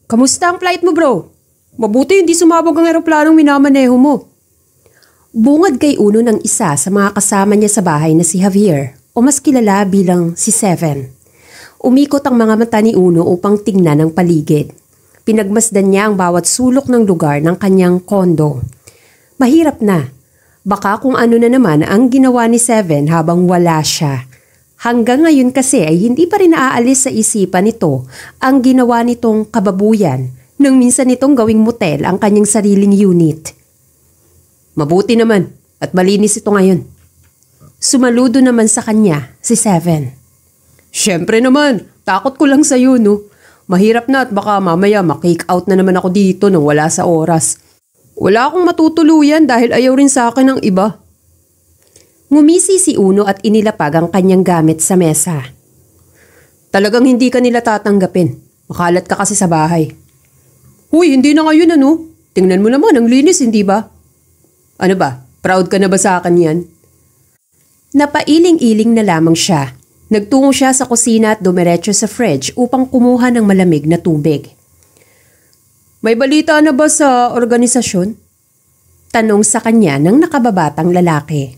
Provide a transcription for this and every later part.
Kamusta ang flight mo, bro? Mabuti hindi sumabog ang eroplanong minamaneho mo. Bungad kay Uno ng isa sa mga kasama niya sa bahay na si Javier o mas kilala bilang si Seven. Umikot ang mga mata ni Uno upang tingnan ang paligid. Pinagmasdan niya ang bawat sulok ng lugar ng kanyang kondo. Mahirap na. Baka kung ano na naman ang ginawa ni Seven habang wala siya. Hanggang ngayon kasi ay hindi pa rin naaalis sa isipan nito ang ginawa nitong kababuyan nang minsan nitong gawing motel ang kanyang sariling unit. Mabuti naman at malinis ito ngayon. Sumaludo naman sa kanya si Seven. Siyempre naman, takot ko lang sa'yo no. Mahirap na at baka mamaya ma-kick out na naman ako dito nang wala sa oras. Wala akong matutuluyan dahil ayaw rin sa akin ng iba. Ngumisi si Uno at inilapag ang kanyang gamit sa mesa. Talagang hindi ka nila tatanggapin. Makalat ka kasi sa bahay. Huy, hindi na ngayon ano? Tingnan mo naman, ang linis, hindi ba? Ano ba? Proud ka na ba sa akin yan? Napailing-iling na lamang siya. Nagtungo siya sa kusina at dumiretso sa fridge upang kumuha ng malamig na tubig. May balita na ba sa organisasyon? Tanong sa kanya ng nakababatang lalaki.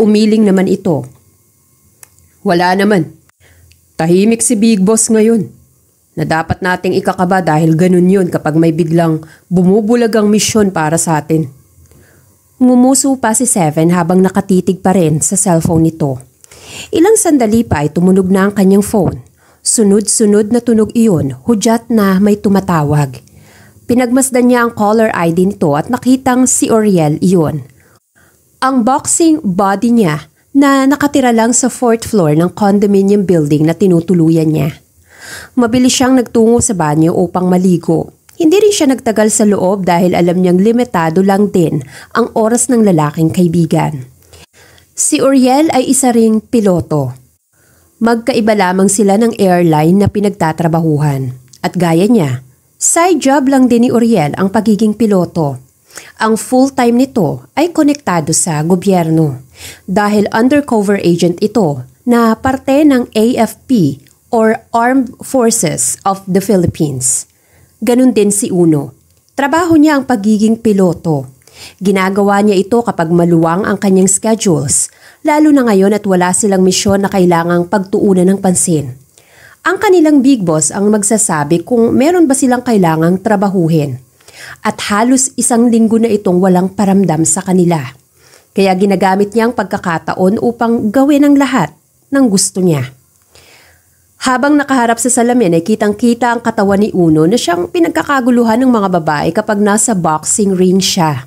Umiling naman ito. Wala naman. Tahimik si Big Boss ngayon. Na dapat nating ikakaba dahil ganun yun kapag may biglang bumubulag ang misyon para sa atin. Ngumuso pa si Seven habang nakatitig pa rin sa cellphone nito. Ilang sandali pa ay tumunog na ang kanyang phone. Sunod-sunod na tunog iyon, hudyat na may tumatawag. Pinagmasdan niya ang caller ID nito at nakitang si Oriel iyon. Ang boxing body niya na nakatira lang sa 4th floor ng condominium building na tinutuluyan niya. Mabilis siyang nagtungo sa banyo upang maligo. Hindi rin siya nagtagal sa loob dahil alam niyang limitado lang din ang oras ng lalaking kaibigan. Si Oriel ay isa ring piloto. Magkaiba lamang sila ng airline na pinagtatrabahuhan. At gaya niya, side job lang din ni Oriel ang pagiging piloto. Ang full-time nito ay konektado sa gobyerno dahil undercover agent ito na parte ng AFP or Armed Forces of the Philippines. Ganun din si Uno. Trabaho niya ang pagiging piloto. Ginagawa niya ito kapag maluwang ang kanyang schedules, lalo na ngayon at wala silang misyon na kailangang pagtuunan ng pansin. Ang kanilang big boss ang magsasabi kung meron ba silang kailangang trabahuhin. At halos 1 linggo na itong walang paramdam sa kanila. Kaya ginagamit niya ang pagkakataon upang gawin ang lahat ng gusto niya. Habang nakaharap sa salamin ay kitang-kita ang katawan ni Uno na siyang pinagkakaguluhan ng mga babae kapag nasa boxing ring siya.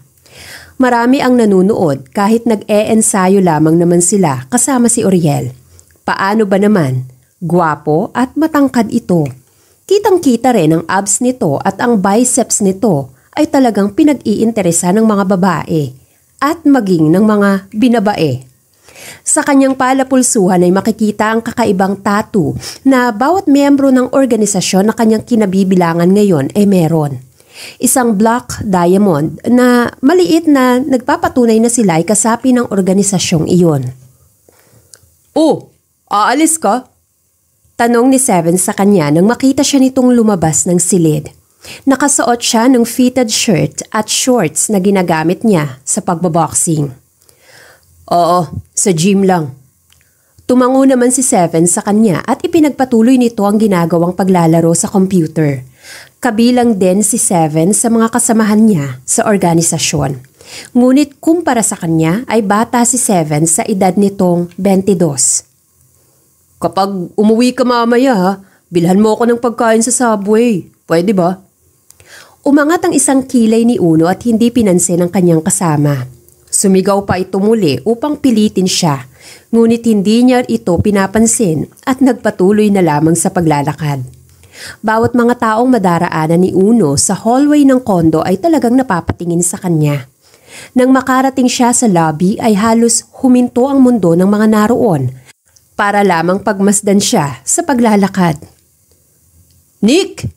Marami ang nanunood kahit nag-e-ensayo lamang naman sila kasama si Oriel. Paano ba naman? Gwapo at matangkad ito. Kitang-kita rin ang abs nito at ang biceps nito ay talagang pinag-iinteresa ng mga babae at maging ng mga binabae. Sa kanyang palapulsuhan ay makikita ang kakaibang tattoo na bawat miyembro ng organisasyon na kanyang kinabibilangan ngayon ay meron. Isang black diamond na maliit na nagpapatunay na sila ay kasapi ng organisasyong iyon. Oh, aalis ka? Tanong ni Seven sa kanya nang makita siya nitong lumabas ng silid. Nakasuot siya ng fitted shirt at shorts na ginagamit niya sa pagbaboxing. Oo, sa gym lang. Tumango naman si Seven sa kanya at ipinagpatuloy nito ang ginagawang paglalaro sa computer. Kabilang din si Seven sa mga kasamahan niya sa organisasyon. Ngunit kumpara sa kanya ay bata si Seven sa edad nitong 22. Kapag umuwi ka mamaya ha, bilhan mo ako ng pagkain sa Subway. Pwede ba? Umangat ang isang kilay ni Uno at hindi pinansin ang kanyang kasama. Sumigaw pa ito muli upang pilitin siya, ngunit hindi niya ito pinapansin at nagpatuloy na lamang sa paglalakad. Bawat mga taong madaraanan ni Uno sa hallway ng kondo ay talagang napapatingin sa kanya. Nang makarating siya sa lobby ay halos huminto ang mundo ng mga naroon para lamang pagmasdan siya sa paglalakad. Nick!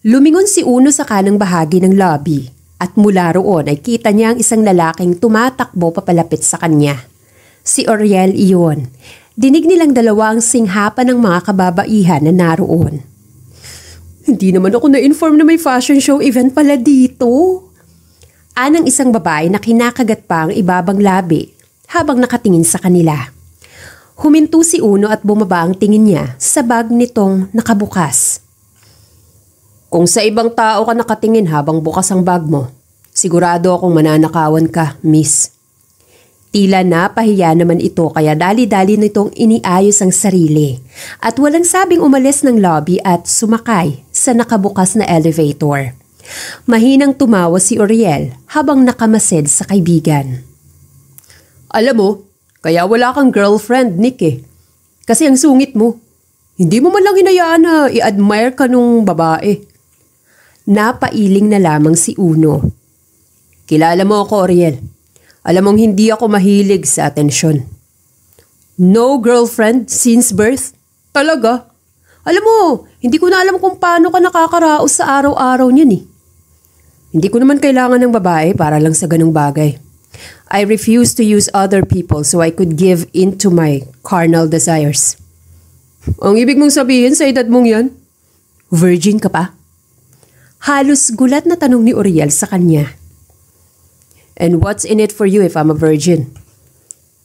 Lumingon si Uno sa kanang bahagi ng lobby at mula roon ay kita niya ang isang lalaking tumatakbo papalapit sa kanya. Si Oriel iyon. Dinig nilang dalawa ang singhapan ng mga kababaihan na naroon. Hindi naman ako na-inform na may fashion show event pala dito. Anang isang babae na kinakagat pa ang ibabang labi habang nakatingin sa kanila. Huminto si Uno at bumaba ang tingin niya sa bag nitong nakabukas. Kung sa ibang tao ka nakatingin habang bukas ang bag mo, sigurado akong mananakawan ka, miss. Tila napahiya naman ito kaya dali-dali nitong iniayos ang sarili at walang sabing umalis ng lobby at sumakay sa nakabukas na elevator. Mahinang tumawa si Uriel habang nakamasid sa kaibigan. Alam mo, kaya wala kang girlfriend, Nick eh. Kasi ang sungit mo. Hindi mo man lang hinayaan na i-admire ka nung babae. Napailing na lamang si Uno. Kilala mo ako, Uriel. Alam mong hindi ako mahilig sa atensyon. No girlfriend since birth? Talaga? Alam mo, hindi ko na alam kung paano ka nakakaraos sa araw-araw niyan eh. Hindi ko naman kailangan ng babae para lang sa ganung bagay. I refuse to use other people so I could give in to my carnal desires. Ang ibig mong sabihin sa edad mong yan? Virgin ka pa? Halos gulat na tanong ni Uriel sa kanya. And what's in it for you if I'm a virgin?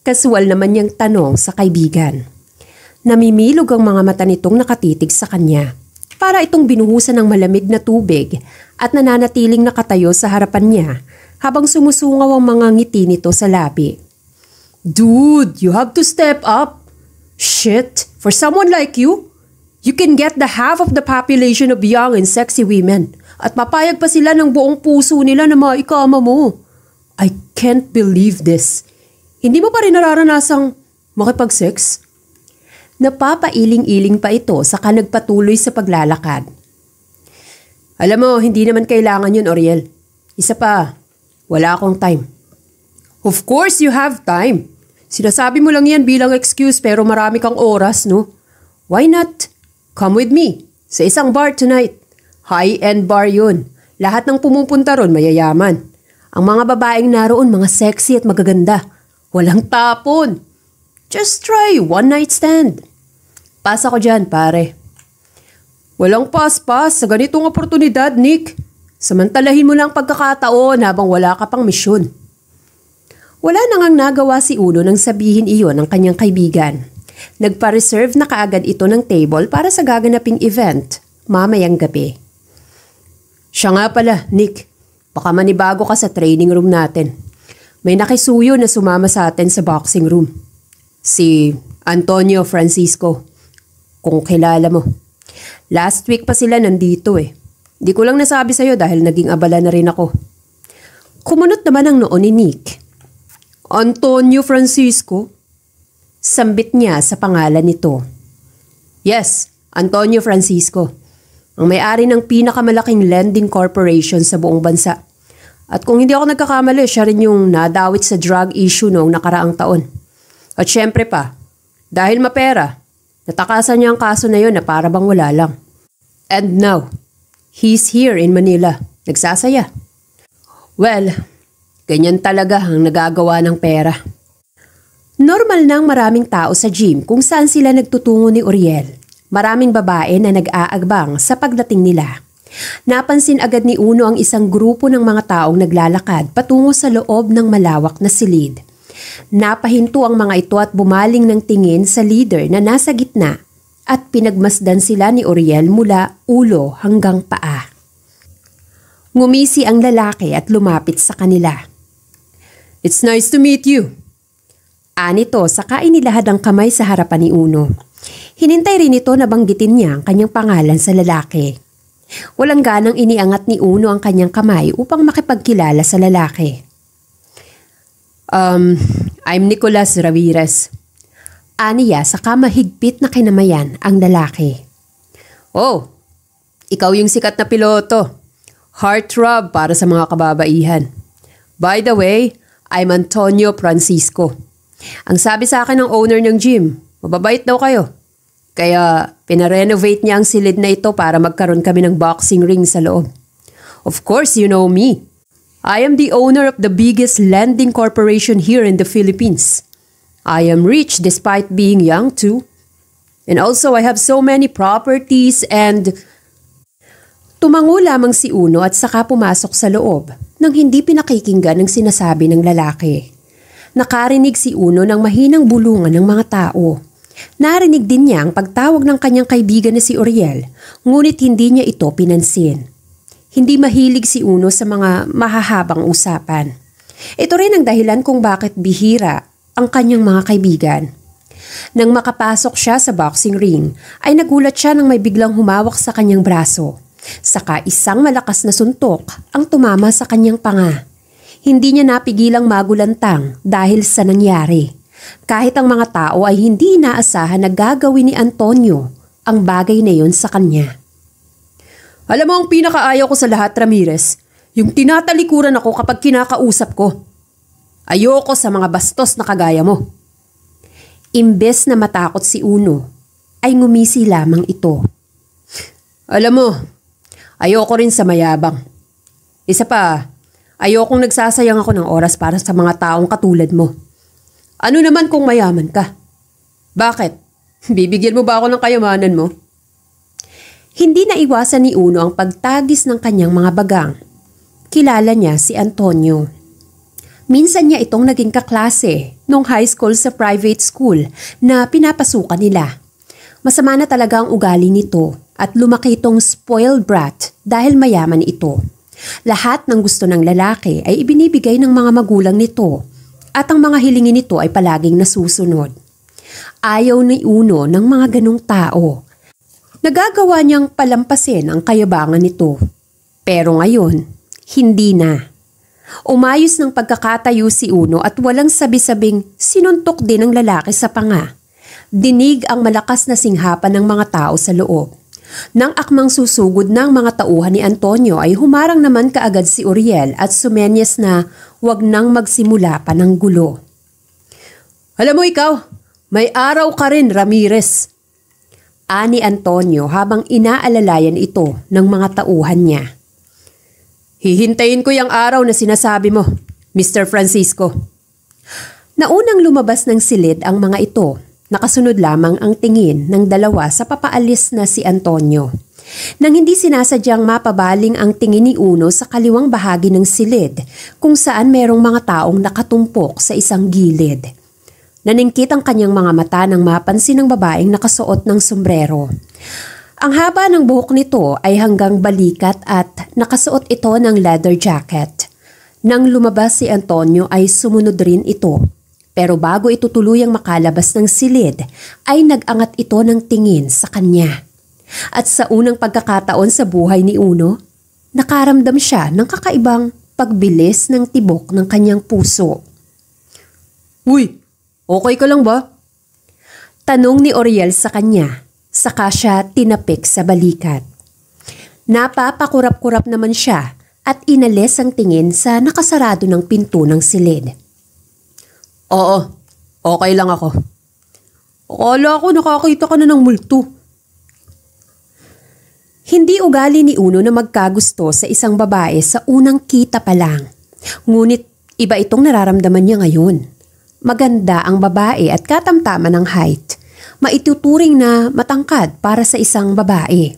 Kasual naman niyang tanong sa kaibigan. Namimilog ang mga mata nitong nakatitig sa kanya. Para itong binuhusan ng malamig na tubig at nananatiling nakatayo sa harapan niya habang sumusungaw ang mga ngiti nito sa labi. Dude, you have to step up. Shit, for someone like you, you can get the half of the population of young and sexy women at papayag pa sila ng buong puso nila na maikama mo. I can't believe this. Hindi mo pa rin nararanasang makipag-sex? Napapailing-iling pa ito saka nagpatuloy sa paglalakad. Alam mo, hindi naman kailangan yun, Uriel. Isa pa, wala akong time. Of course you have time. Sinasabi mo lang yan bilang excuse pero marami kang oras, no? Why not? Come with me sa isang bar tonight. High-end bar yun. Lahat ng pumupunta ron mayayaman. Ang mga babaeng naroon mga sexy at magaganda. Walang tapon. Just try one night stand. Pas ako dyan, pare. Walang pas-pas sa ganitong oportunidad, Nick. Samantalahin mo lang pagkakataon habang wala ka pang misyon. Wala nang nagawa si Uno nang sabihin iyon ng kanyang kaibigan. Nagpa-reserve na kaagad ito ng table para sa gaganaping event mamayang gabi. Siya nga pala, Nick. Baka manibago ka sa training room natin. May nakisuyo na sumama sa atin sa boxing room. Si Antonio Francisco. Kung kilala mo. Last week pa sila nandito eh. Di ko lang nasabi sa'yo dahil naging abala na rin ako. Kumunot naman ang noo ni Nick. Antonio Francisco? Sambit niya sa pangalan nito. Yes, Antonio Francisco. Ang may-ari ng pinakamalaking lending corporation sa buong bansa. At kung hindi ako nagkakamali, siya rin yung nadawit sa drug issue noong nakaraang taon. At syempre pa, dahil mapera, natakasan niya ang kaso na yun na para bang wala lang. And now, he's here in Manila, nagsasaya. Well, ganyan talaga ang nagagawa ng pera. Normal nang maraming tao sa gym kung saan sila nagtutungo ni Uriel. Maraming babae na nag-aagbang sa pagdating nila. Napansin agad ni Uno ang isang grupo ng mga taong naglalakad patungo sa loob ng malawak na silid. Napahinto ang mga ito at bumaling ng tingin sa leader na nasa gitna at pinagmasdan sila ni Uriel mula ulo hanggang paa. Ngumisi ang lalaki at lumapit sa kanila. It's nice to meet you. Anito saka inilahad ang kamay sa harapan ni Uno. Hinintay rin ito na banggitin niya ang kanyang pangalan sa lalaki. Walang ganang iniangat ni Uno ang kanyang kamay upang makipagkilala sa lalaki. I'm Nicolas Ramirez. Aniya saka mahigpit na kinamayan ang lalaki. Oh, ikaw yung sikat na piloto. Heartthrob para sa mga kababaihan. By the way, I'm Antonio Francisco. Ang sabi sa akin ng owner ng gym, mababait daw kayo. Kaya pinarenovate niya ang silid na ito para magkaroon kami ng boxing ring sa loob. Of course, you know me. I am the owner of the biggest lending corporation here in the Philippines. I am rich despite being young too. And also I have so many properties and... Tumango lamang si Uno at saka pumasok sa loob nang hindi pinakikinggan ang sinasabi ng lalaki. Nakarinig si Uno ng mahinang bulungan ng mga tao. Narinig din niya ang pagtawag ng kanyang kaibigan na si Uriel, ngunit hindi niya ito pinansin. Hindi mahilig si Uno sa mga mahahabang usapan. Ito rin ang dahilan kung bakit bihira ang kanyang mga kaibigan. Nang makapasok siya sa boxing ring, ay nagulat siya nang may biglang humawak sa kanyang braso. Saka isang malakas na suntok ang tumama sa kanyang panga. Hindi niya napigilang magulantang dahil sa nangyari. Kahit ang mga tao ay hindi inaasahan na gagawin ni Antonio ang bagay na yon sa kanya. Alam mo ang pinakaayaw ko sa lahat, Ramirez, yung tinatalikuran ako kapag kinakausap ko. Ayoko sa mga bastos na kagaya mo. Imbes na matakot si Uno, ay ngumisi lamang ito. Alam mo, ayoko rin sa mayabang. Isa pa, ayokong nagsasayang ako ng oras para sa mga taong katulad mo. Ano naman kung mayaman ka? Bakit? Bibigyan mo ba ako ng kayamanan mo? Hindi na iwasan ni Uno ang pagtagis ng kanyang mga bagang. Kilala niya si Antonio. Minsan niya itong naging kaklase nung high school sa private school na pinapasukan nila. Masama na talaga ang ugali nito at lumaki itong spoiled brat dahil mayaman ito. Lahat ng gusto ng lalaki ay ibinibigay ng mga magulang nito at ang mga hilingin nito ay palaging nasusunod. Ayaw ni Uno ng mga ganong tao. Nagagawa niyang palampasin ang kayabangan nito. Pero ngayon, hindi na. Umayos ng pagkakatayo si Uno at walang sabi-sabing sinuntok din ng lalaki sa panga. Dinig ang malakas na singhapan ng mga tao sa loob. Nang akmang susugod ng mga tauhan ni Antonio ay humarang naman kaagad si Uriel at sumenyas na wag nang magsimula pa ng gulo. Alam mo ikaw, may araw ka rin, Ramirez. Ani Antonio habang inaalalayan ito ng mga tauhan niya. Hihintayin ko yung araw na sinasabi mo, Mr. Francisco. Naunang lumabas ng silid ang mga ito. Nakasunod lamang ang tingin ng dalawa sa papaalis na si Antonio. Nang hindi sinasadyang mapabaling ang tingin ni Uno sa kaliwang bahagi ng silid kung saan merong mga taong nakatumpok sa isang gilid. Naningkit ang kanyang mga mata nang mapansin ng babaeng nakasuot ng sombrero. Ang haba ng buhok nito ay hanggang balikat at nakasuot ito ng leather jacket. Nang lumabas si Antonio ay sumunod rin ito. Pero bago ito tuluyang makalabas ng silid ay nag-angat ito ng tingin sa kanya. At sa unang pagkakataon sa buhay ni Uno, nakaramdam siya ng kakaibang pagbilis ng tibok ng kanyang puso. Uy, okay ka lang ba? Tanong ni Uriel sa kanya. Saka siya tinapik sa balikat. Napapakurap-kurap naman siya at inalis ang tingin sa nakasarado ng pinto ng silid. Oo, okay lang ako. Akala ko nakakita ka na ng multo. Hindi ugali ni Uno na magkagusto sa isang babae sa unang kita pa lang. Ngunit iba itong nararamdaman niya ngayon. Maganda ang babae at katamtaman ng height. Maituturing na matangkad para sa isang babae.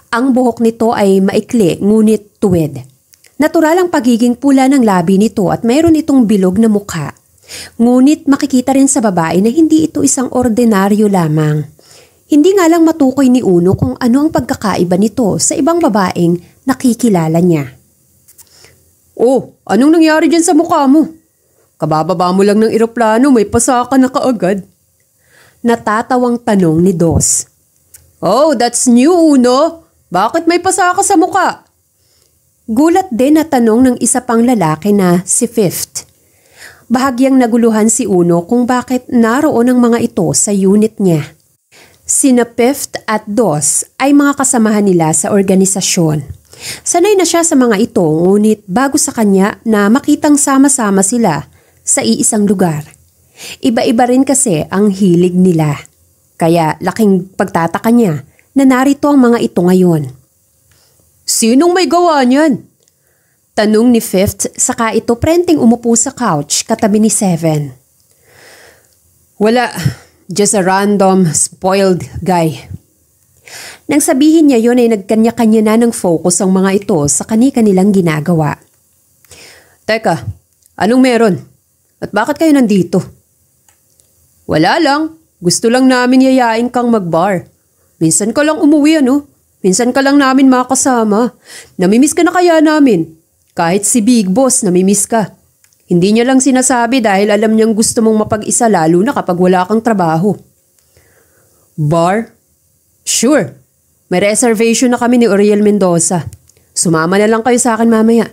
Ang buhok nito ay maikli ngunit tuwid. Natural ang pagiging pula ng labi nito at mayroon itong bilog na mukha. Ngunit makikita rin sa babae na hindi ito isang ordinaryo lamang. Hindi nga lang matukoy ni Uno kung ano ang pagkakaiba nito sa ibang babaeng nakikilala niya. Oh, anong nangyari dyan sa mukha mo? Kabababa mo lang ng eroplano, may pasaka na kaagad. Natatawang tanong ni Dos. Oh, that's new, Uno. Bakit may pasaka sa muka? Gulat din na tanong ng isa pang lalaki na si Fifth. Bahagyang naguluhan si Uno kung bakit naroon ang mga ito sa unit niya. Sina Fifth at Dos ay mga kasamahan nila sa organisasyon. Sanay na siya sa mga ito ngunit bago sa kanya na makitang sama-sama sila sa iisang lugar. Iba-iba rin kasi ang hilig nila. Kaya laking pagtataka niya na narito ang mga ito ngayon. Sinong may gawa niyan? Tanong ni Fifth saka ito prenteng umupo sa couch katabi ni Seven. Wala, just a random spoiled guy. Nang sabihin niya yon ay nagkanya-kanya na ng focus ang mga ito sa kani-kanilang ginagawa. Teka, anong meron? At bakit kayo nandito? Wala lang. Gusto lang namin yayain kang mag-bar. Minsan ka lang umuwi Minsan ka lang namin makasama. Namimiss ka na kaya namin. Kahit si Big Boss namimiss ka. Hindi niya lang sinasabi dahil alam niyang gusto mong mapag-isa lalo na kapag wala kang trabaho. Bar? Sure. May reservation na kami ni Uriel Mendoza. Sumama na lang kayo sa akin mamaya.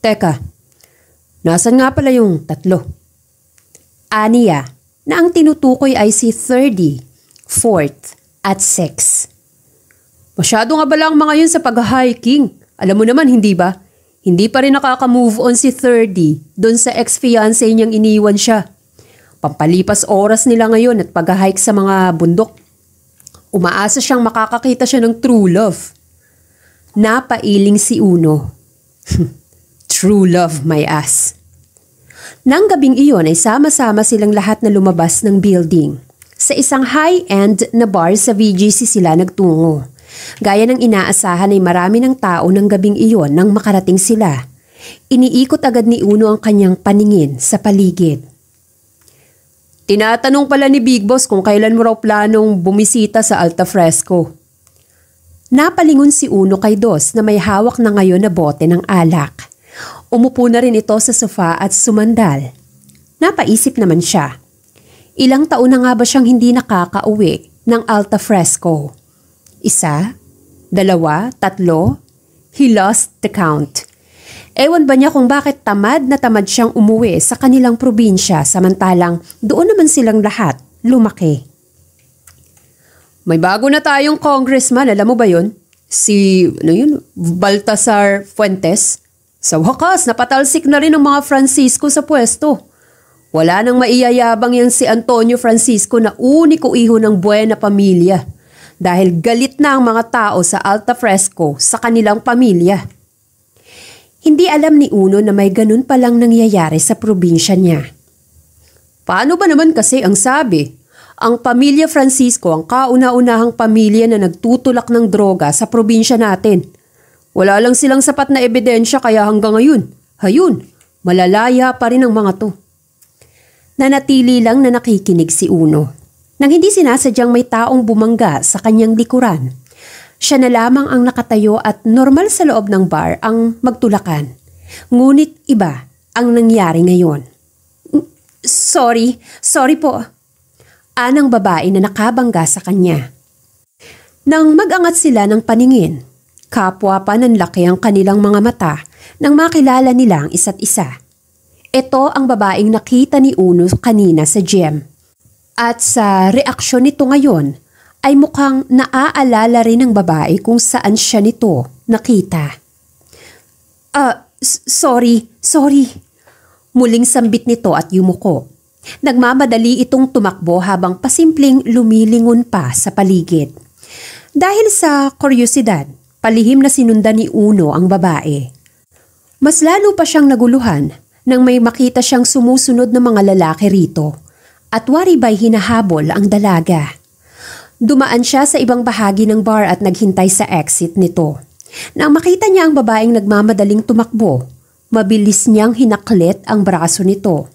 Teka, nasan nga pala yung tatlo? Aniya, na ang tinutukoy ay si 30, 4th, at 6. Masyado nga ba lang mga yun sa pag-hiking? Alam mo naman, hindi ba? Hindi pa rin nakaka-move on si 30 doon sa ex-fiancé niyang iniwan siya. Pampalipas oras nila ngayon at pag-hike sa mga bundok. Umaasa siyang makakakita siya ng true love. Napailing si Uno. True love, my ass. Nang gabing iyon ay sama-sama silang lahat na lumabas ng building. Sa isang high-end na bar sa VGC sila nagtungo. Gaya ng inaasahan ay marami ng tao ng gabing iyon nang makarating sila. Iniikot agad ni Uno ang kanyang paningin sa paligid. Tinatanong pala ni Big Boss kung kailan mo raw planong bumisita sa Alta Fresco. Napalingon si Uno kay Dos na may hawak na ngayon na bote ng alak. Umupo na rin ito sa sofa at sumandal. Napaisip naman siya. Ilang taon na nga ba siyang hindi nakakauwi ng Alta Fresco? 1, 2, 3, he lost the count. Ewan ba niya kung bakit tamad na tamad siyang umuwi sa kanilang probinsya samantalang doon naman silang lahat lumaki. May bago na tayong congressman, alam mo ba yun? Si, Baltasar Fuentes. Sa wakas, napatalsik na rin ang mga Francisco sa pwesto. Wala nang maiyayabang yan si Antonio Francisco na uniko iho ng Buena Pamilya. Dahil galit na ang mga tao sa Alta Fresco sa kanilang pamilya. Hindi alam ni Uno na may ganun palang nangyayari sa probinsya niya. Paano ba naman kasi ang sabi? Ang pamilya Francisco ang kauna-unahang pamilya na nagtutulak ng droga sa probinsya natin. Wala lang silang sapat na ebidensya kaya hanggang ngayon, malalaya pa rin ang mga to. Nanatili lang na nakikinig si Uno. Nang hindi sinasadyang may taong bumangga sa kanyang likuran, siya na lamang ang nakatayo at normal sa loob ng bar ang magtulakan. Ngunit iba ang nangyari ngayon. Sorry po. Anang babae na nakabangga sa kanya. Nang mag-angat sila ng paningin, kapwa pa nanlaki ang kanilang mga mata nang makilala nila ang isa't isa. Ito ang babaeng nakita ni Uno kanina sa gym. At sa reaksyon nito ngayon ay mukhang naaalala rin ng babae kung saan siya nito nakita. Sorry. Muling sambit nito at yumuko. Nagmamadali itong tumakbo habang pasimpleng lumilingon pa sa paligid. Dahil sa kuryosidad, palihim na sinundan ni Uno ang babae. Mas lalo pa siyang naguluhan nang may makita siyang sumusunod na mga lalaki rito. At wari ba'y hinahabol ang dalaga. Dumaan siya sa ibang bahagi ng bar at naghintay sa exit nito. Nang makita niya ang babaeng nagmamadaling tumakbo, mabilis niyang hinaklit ang braso nito.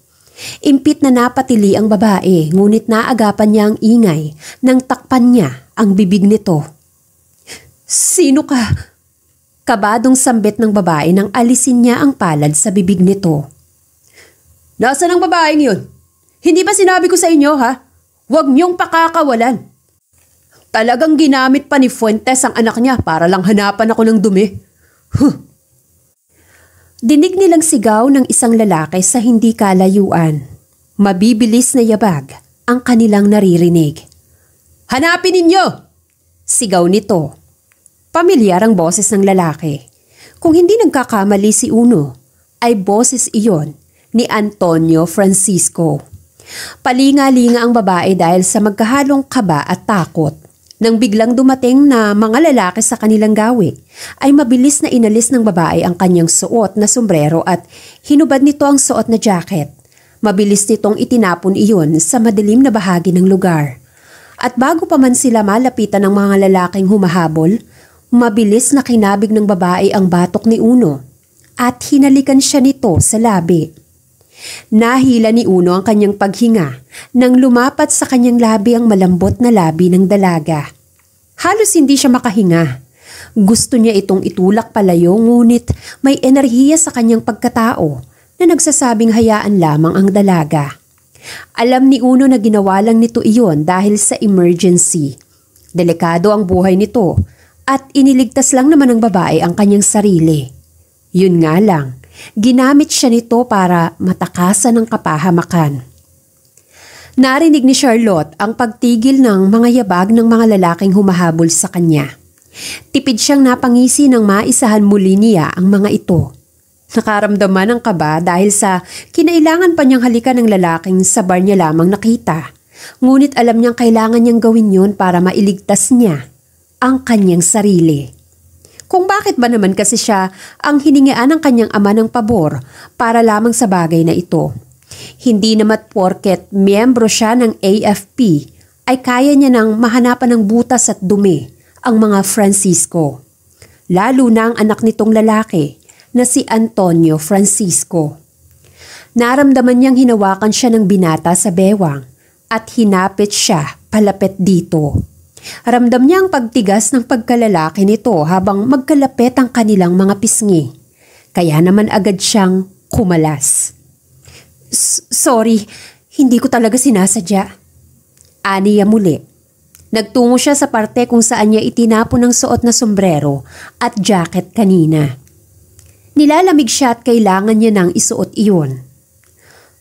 Impit na napatili ang babae ngunit naagapan niya ang ingay nang takpan niya ang bibig nito. Sino ka? Kabadong sambit ng babae nang alisin niya ang palad sa bibig nito. Nasaan ang babaeng yun? Hindi ba sinabi ko sa inyo ha? Huwag niyong pakakawalan. Talagang ginamit pa ni Fuentes ang anak niya para lang hanapan ako ng dumi. Dinig nilang sigaw ng isang lalaki sa hindi kalayuan. Mabibilis na yabag ang kanilang naririnig. Hanapin ninyo! Sigaw nito. Pamilyar ang boses ng lalaki. Kung hindi nagkakamali si Uno, ay boses iyon ni Antonio Francisco. Palinga-linga ang babae dahil sa magkahalong kaba at takot. Nang biglang dumating na mga lalaki sa kanilang gawi, ay mabilis na inalis ng babae ang kanyang suot na sombrero at hinubad nito ang suot na jacket. Mabilis nitong itinapon iyon sa madilim na bahagi ng lugar. At bago pa man sila malapitan ng mga lalaking humahabol, mabilis na kinabig ng babae ang batok ni Uno at hinalikan siya nito sa labi. Nahila ni Uno ang kanyang paghinga nang lumapat sa kanyang labi ang malambot na labi ng dalaga. Halos hindi siya makahinga. Gusto niya itong itulak palayo ngunit may enerhiya sa kanyang pagkatao na nagsasabing hayaan lamang ang dalaga. Alam ni Uno na ginawa lang nito iyon dahil sa emergency. Delikado ang buhay nito at iniligtas lang naman ng babae ang kanyang sarili. Yun nga lang, ginamit siya nito para matakasan ng kapahamakan. Narinig ni Charlotte ang pagtigil ng mga yabag ng mga lalaking humahabol sa kanya. Tipid siyang napangisi nang maisahan muli niya ang mga ito. Nakaramdaman ng kaba dahil sa kinailangan pa niyang halikan ng lalaking sa bar niya lamang nakita. Ngunit alam niyang kailangan niyang gawin yun para mailigtas niya ang kanyang sarili. Kung bakit ba naman kasi siya ang hiningian ng kanyang ama ng pabor para lamang sa bagay na ito. Hindi naman porket miyembro siya ng AFP ay kaya niya nang mahanapan ng butas at dumi ang mga Francisco. Lalo na ang anak nitong lalaki na si Antonio Francisco. Naramdaman niyang hinawakan siya ng binata sa bewang at hinapit siya palapit dito. Ramdam niya ang pagtigas ng pagkalalaki nito habang magkalapit ang kanilang mga pisngi. Kaya naman agad siyang kumalas. Sorry, hindi ko talaga sinasadya. Aniya muli. Nagtungo siya sa parte kung saan niya itinapon ang suot na sombrero at jacket kanina. Nilalamig siya at kailangan niya nang isuot iyon.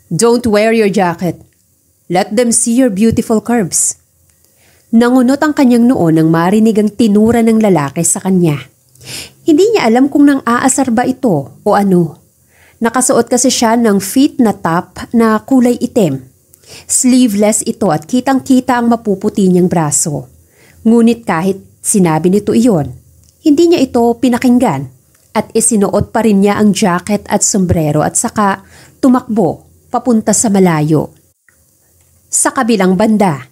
Don't wear your jacket. Let them see your beautiful curves. Nangunot ang kanyang noo nang marinig ang tinura ng lalaki sa kanya. Hindi niya alam kung nang aasar ba ito o ano. Nakasuot kasi siya ng fit na top na kulay itim. Sleeveless ito at kitang-kita ang mapuputi niyang braso. Ngunit kahit sinabi nito iyon, hindi niya ito pinakinggan at isinuot pa rin niya ang jacket at sombrero at saka tumakbo papunta sa malayo. Sa kabilang banda,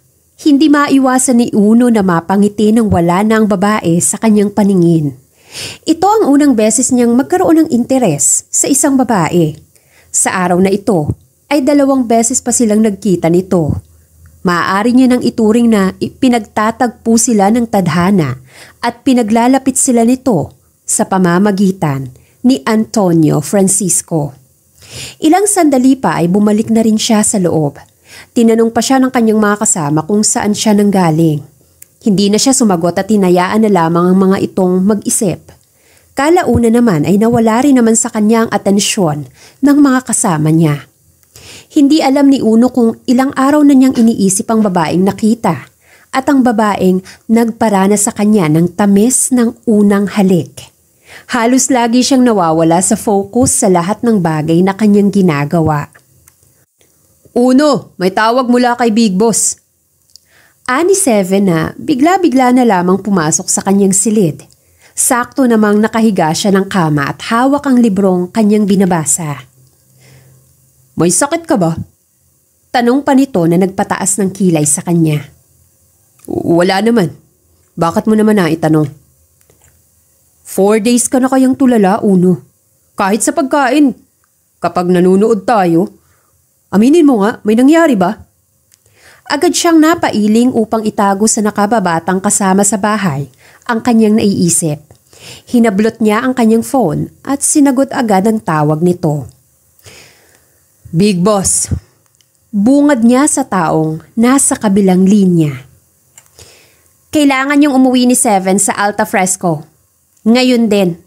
hindi maiwasan ni Uno na mapangiti nang wala na ang babae sa kanyang paningin. Ito ang unang beses niyang magkaroon ng interes sa isang babae. Sa araw na ito, ay 2 beses pa silang nagkita nito. Maaari niya nang ituring na pinagtatagpo sila ng tadhana at pinaglalapit sila nito sa pamamagitan ni Antonio Francisco. Ilang sandali pa ay bumalik na rin siya sa loob. Tinanong pa siya ng kanyang mga kasama kung saan siya nanggaling. Hindi na siya sumagot at hinayaan na lamang ang mga itong mag-isip. Kalauna naman ay nawala rin naman sa kanya ang atensyon ng mga kasama niya. Hindi alam ni Uno kung ilang araw na niyang iniisip ang babaeng nakita at ang babaeng nagparana sa kanya ng tamis ng unang halik. Halos lagi siyang nawawala sa focus sa lahat ng bagay na kanyang ginagawa. Uno, may tawag mula kay Big Boss. Ani 7 na bigla-bigla na lamang pumasok sa kanyang silid. Sakto namang nakahiga siya ng kama at hawak ang librong kanyang binabasa. May sakit ka ba? Tanong pa nito na nagpataas ng kilay sa kanya. Wala naman. Bakit mo naman naitanong? 4 days ka na kayang tulala, Uno. Kahit sa pagkain. Kapag nanunood tayo, aminin mo nga, may nangyari ba? Agad siyang napailing upang itago sa nakababatang kasama sa bahay ang kanyang naiisip. Hinablot niya ang kanyang phone at sinagot agad ang tawag nito. Big Boss. Bungad niya sa taong nasa kabilang linya. Kailangan niyong umuwi ni 7 sa Alta Fresco. Ngayon din.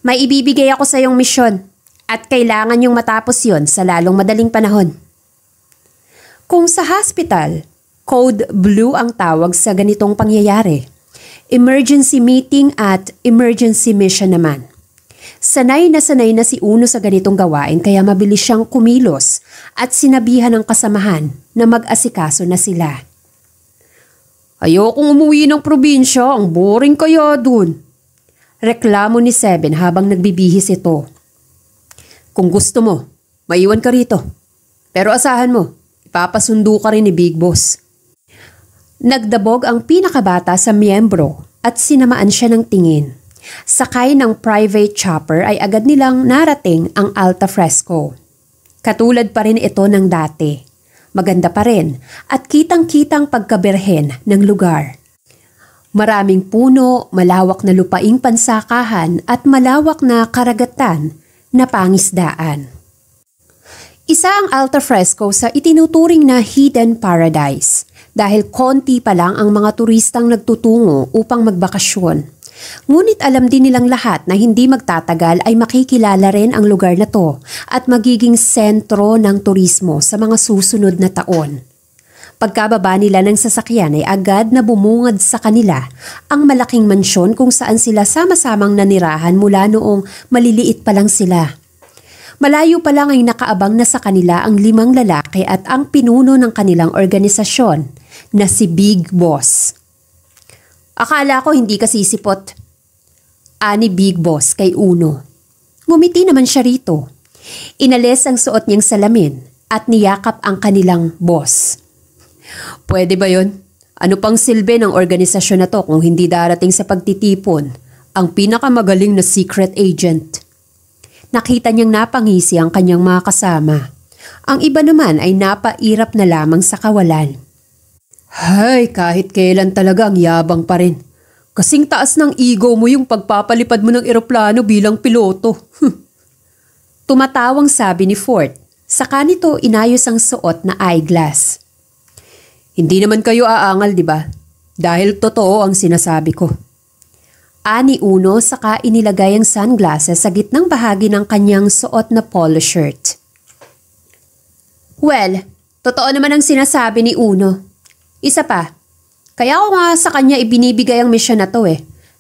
May ibibigay ako sa iyong misyon at kailangan niyong matapos yon sa lalong madaling panahon. Kung sa hospital, Code Blue ang tawag sa ganitong pangyayari. Emergency meeting at emergency mission naman. Sanay na si Uno sa ganitong gawain kaya mabilis siyang kumilos at sinabihan ng kasamahan na mag-asikaso na sila. Ayokong umuwi ng probinsya, ang boring kaya dun. Reklamo ni 7 habang nagbibihis ito. Kung gusto mo, maiwan ka rito. Pero asahan mo, ipapasundo ka rin ni Big Boss. Nagdabog ang pinakabata sa miyembro at sinamaan siya ng tingin. Sakay ng private chopper ay agad nilang narating ang Alta Fresco. Katulad pa rin ito ng dati. Maganda pa rin at kitang-kitang pagkaberhen ng lugar. Maraming puno, malawak na lupaing pansakahan at malawak na karagatan na pangisdaan. Isa ang Alta Fresco sa itinuturing na hidden paradise dahil konti pa lang ang mga turistang nagtutungo upang magbakasyon. Ngunit alam din nilang lahat na hindi magtatagal ay makikilala rin ang lugar na to at magiging sentro ng turismo sa mga susunod na taon. Pagkababa nila ng sasakyan ay agad na bumungad sa kanila ang malaking mansyon kung saan sila sama-samang nanirahan mula noong maliliit pa lang sila. Malayo pa lang ay nakaabang na sa kanila ang 5 lalaki at ang pinuno ng kanilang organisasyon na si Big Boss. Akala ko hindi ka sisipot. Ani Big Boss kay Uno. Ngumiti naman siya rito. Inalis ang suot niyang salamin at niyakap ang kanilang boss. Pwede ba yon? Ano pang silbi ng organisasyon na to kung hindi darating sa pagtitipon ang pinakamagaling na secret agent? Nakita niyang napangisi ang kanyang mga kasama. Ang iba naman ay napairap na lamang sa kawalan. Hay, kahit kailan talaga ang yabang pa rin. Kasing taas ng ego mo yung pagpapalipad mo ng eroplano bilang piloto. Tumatawang sabi ni Fort. Saka nito inayos ang suot na eyeglass. Hindi naman kayo aangal, di ba? Dahil totoo ang sinasabi ko. Ani Uno saka inilagay ang sunglasses sa gitnang bahagi ng kanyang suot na polo shirt. Well, totoo naman ang sinasabi ni Uno. Isa pa, kaya ko nga sa kanya ibinibigay ang misyon na to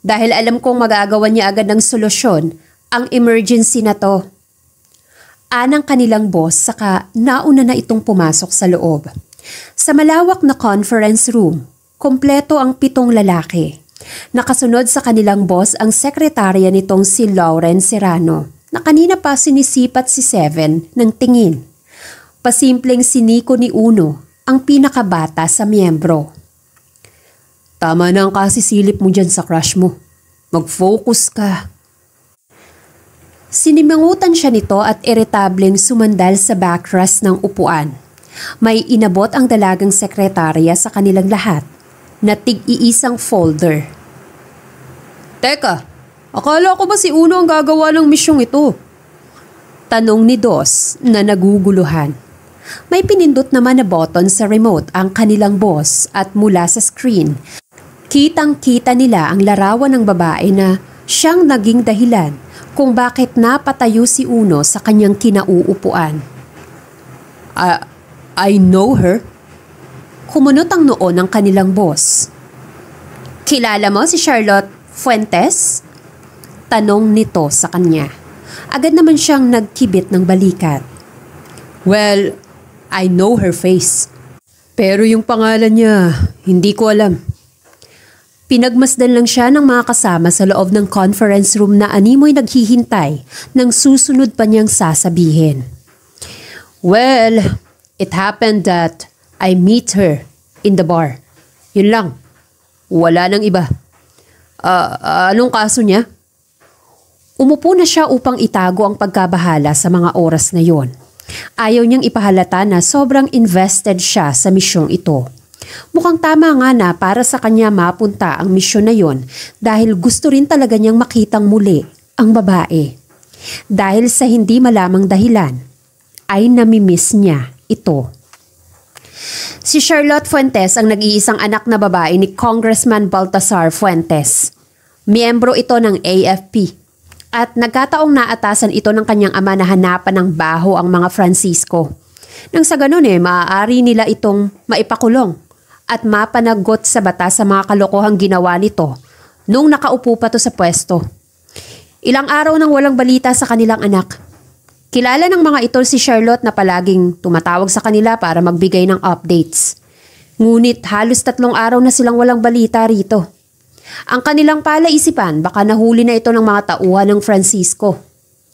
dahil alam kong magagawa niya agad ng solusyon ang emergency na to. Anang kanilang boss saka nauna na itong pumasok sa loob. Sa malawak na conference room, kompleto ang 7 lalaki. Nakasunod sa kanilang boss ang sekretarya nitong si Lauren Serrano na kanina pa sinisipat si Seven ng tingin. Pasimpleng siniko ni Uno ang pinakabata sa miyembro. Tama na ang kasisilip mo dyan sa crush mo. Mag-focus ka. Sinimangutan siya nito at iritableng sumandal sa backrest ng upuan. May inabot ang dalagang sekretarya sa kanilang lahat na tig-iisang folder. Teka, akala ko ba si Uno ang gagawa ng misyong ito? Tanong ni Dos na naguguluhan. May pinindot naman na button sa remote ang kanilang boss at mula sa screen, kitang-kita nila ang larawan ng babae na siyang naging dahilan kung bakit napatayo si Uno sa kanyang kinauupuan. I know her. Kumunot ang noo ng kanilang boss. Kilala mo si Charlotte Fuentes? Tanong nito sa kanya. Agad naman siyang nagkibit ng balikat. Well, I know her face. Pero yung pangalan niya, hindi ko alam. Pinagmasdan lang siya ng mga kasama sa loob ng conference room na animoy naghihintay ng susunod pa niyang sasabihin. Well, it happened that I meet her in the bar. Yun lang. Wala nang iba. Anong kaso niya? Umupo na siya upang itago ang pagkabahala sa mga oras na yon. Ayaw niyang ipahalata na sobrang invested siya sa misyong ito. Mukhang tama nga na para sa kanya mapunta ang misyon na yon dahil gusto rin talaga niyang makitang muli ang babae. Dahil sa hindi malamang dahilan, ay namimiss niya ito. Si Charlotte Fuentes ang nag-iisang anak na babae ni Congressman Baltasar Fuentes. Miyembro ito ng AFP. At nagkataong naatasan ito ng kanyang ama na hanapan ng baho ang mga Francisco. Nang sa ganun maaari nila itong maipakulong at mapanagot sa batas sa mga kalokohang ginawa nito nung nakaupo pa to sa pwesto. Ilang araw nang walang balita sa kanilang anak. Kilala ng mga ito si Charlotte na palaging tumatawag sa kanila para magbigay ng updates. Ngunit halos 3 araw na silang walang balita rito. Ang kanilang palaisipan baka nahuli na ito ng mga tauhan ng Francisco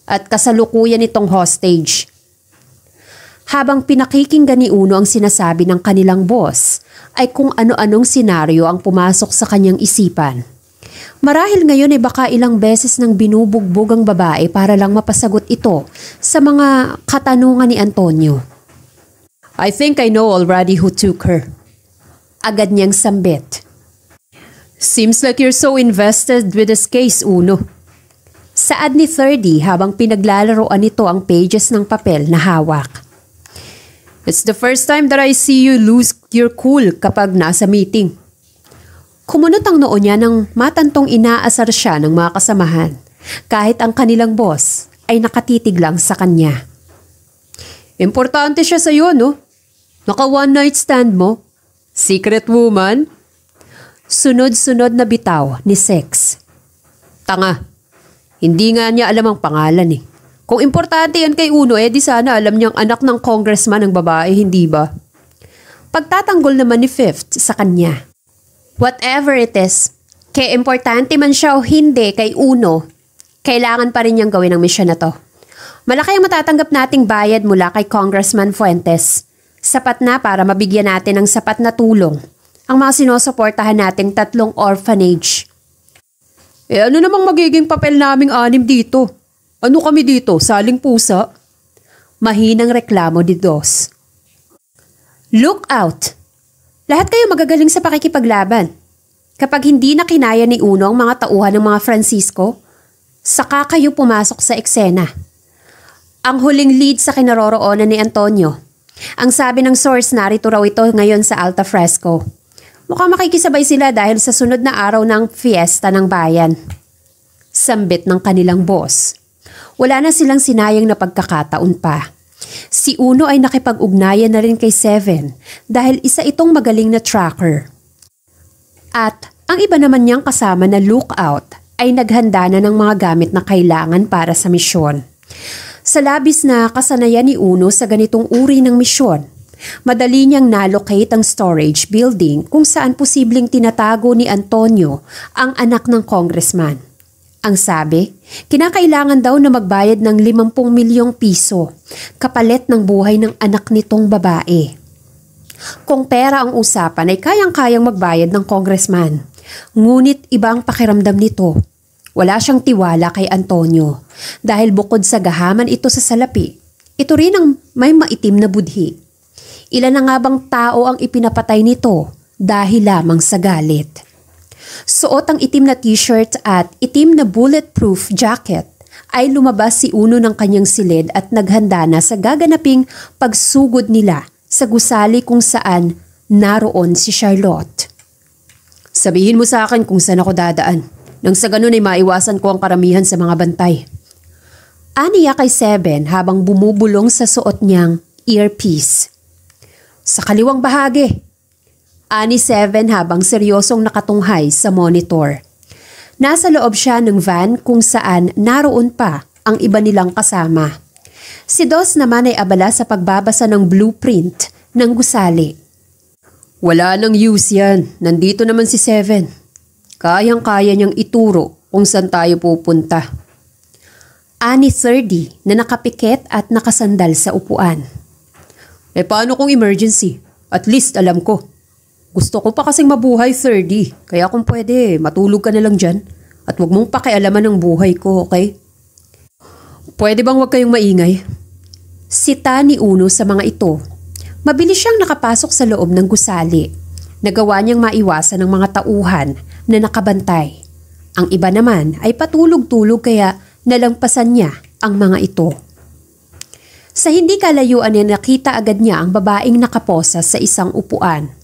at kasalukuyan itong hostage. Habang pinakikinggan ni Uno ang sinasabi ng kanilang boss, ay kung ano-anong senaryo ang pumasok sa kanyang isipan. Marahil ngayon ay baka ilang beses nang binubugbog ang babae para lang mapasagot ito sa mga katanungan ni Antonio. I think I know already who took her. Agad niyang sambit. Seems like you're so invested with this case, Uno. Saad ni 30 habang pinaglalaroan nito ang pages ng papel na hawak. It's the first time that I see you lose your cool kapag nasa meeting. Kumunot ang noo niya nang matantong inaasar siya ng mga kasamahan kahit ang kanilang boss ay nakatitig lang sa kanya. Importante siya sa iyo, no? Naka one night stand mo. Secret woman? Sunod-sunod na bitaw ni Sex. Tanga. Hindi nga niya alam ang pangalan eh. Kung importante yan kay Uno, di sana alam niyang anak ng congressman ng babae, hindi ba? Pagtatanggol naman ni Fifth sa kanya. Whatever it is, kaya importante man siya o hindi kay Uno, kailangan pa rin niyang gawin ang misyon na to. Malaki ang matatanggap nating bayad mula kay Congressman Fuentes. Sapat na para mabigyan natin ng sapat na tulong ang mga sinusuportahan nating 3 orphanage. Ano namang magiging papel naming 6 dito? Ano kami dito? Saling pusa? Mahinang reklamo ni Dos. Look out! Lahat kayo magagaling sa pakikipaglaban. Kapag hindi na kinaya ni Uno ang mga tauhan ng mga Francisco, saka kayo pumasok sa eksena. Ang huling lead sa kinaroroonan ni Antonio. Ang sabi ng source, narito raw ito ngayon sa Alta Fresco. Mukhang makikisabay sila dahil sa sunod na araw ng fiesta ng bayan. Sambit ng kanilang boss. Wala na silang sinayang na pagkakataon pa. Si Uno ay nakipag-ugnayan na rin kay Seven dahil isa itong magaling na tracker. At ang iba naman niyang kasama na lookout ay naghanda na ng mga gamit na kailangan para sa misyon. Sa labis na kasanayan ni Uno sa ganitong uri ng misyon, madali niyang nalocate ang storage building kung saan posibleng tinatago ni Antonio ang anak ng congressman. Ang sabi, kinakailangan daw na magbayad ng 50 milyong piso, kapalit ng buhay ng anak nitong babae. Kung pera ang usapan ay kayang-kayang magbayad ng congressman. Ngunit ibang pakiramdam nito. Wala siyang tiwala kay Antonio dahil bukod sa gahaman ito sa salapi, ito rin ang may maitim na budhi. Ilan na nga bang tao ang ipinapatay nito dahil lamang sa galit? Suot ang itim na t-shirt at itim na bulletproof jacket ay lumabas si Uno ng kanyang silid at naghanda na sa gaganaping pagsugod nila sa gusali kung saan naroon si Charlotte. Sabihin mo sa akin kung saan ako dadaan. Nang sa ganun ay maiwasan ko ang karamihan sa mga bantay. Aniya kay Seven habang bumubulong sa suot niyang earpiece. Sa kaliwang bahagi. Ani Seven habang seryosong nakatunghay sa monitor. Nasa loob siya ng van kung saan naroon pa ang iba nilang kasama. Si Dos naman ay abala sa pagbabasa ng blueprint ng gusali. Wala nang use yan. Nandito naman si Seven. Kayang-kaya niyang ituro kung saan tayo pupunta. Ani 30 na nakapikit at nakasandal sa upuan. Paano kung emergency? At least alam ko. Gusto ko pa kasing mabuhay 30, kaya kung pwede, matulog ka na lang dyan at huwag mong pakialaman ng buhay ko, okay? Pwede bang huwag kayong maingay? Sita ni Uno sa mga ito. Mabilis siyang nakapasok sa loob ng gusali. Nagawa niyang maiwasan ng mga tauhan na nakabantay. Ang iba naman ay patulog-tulog kaya nalampasan niya ang mga ito. Sa hindi kalayuan niya nakita agad niya ang babaeng nakaposa sa isang upuan.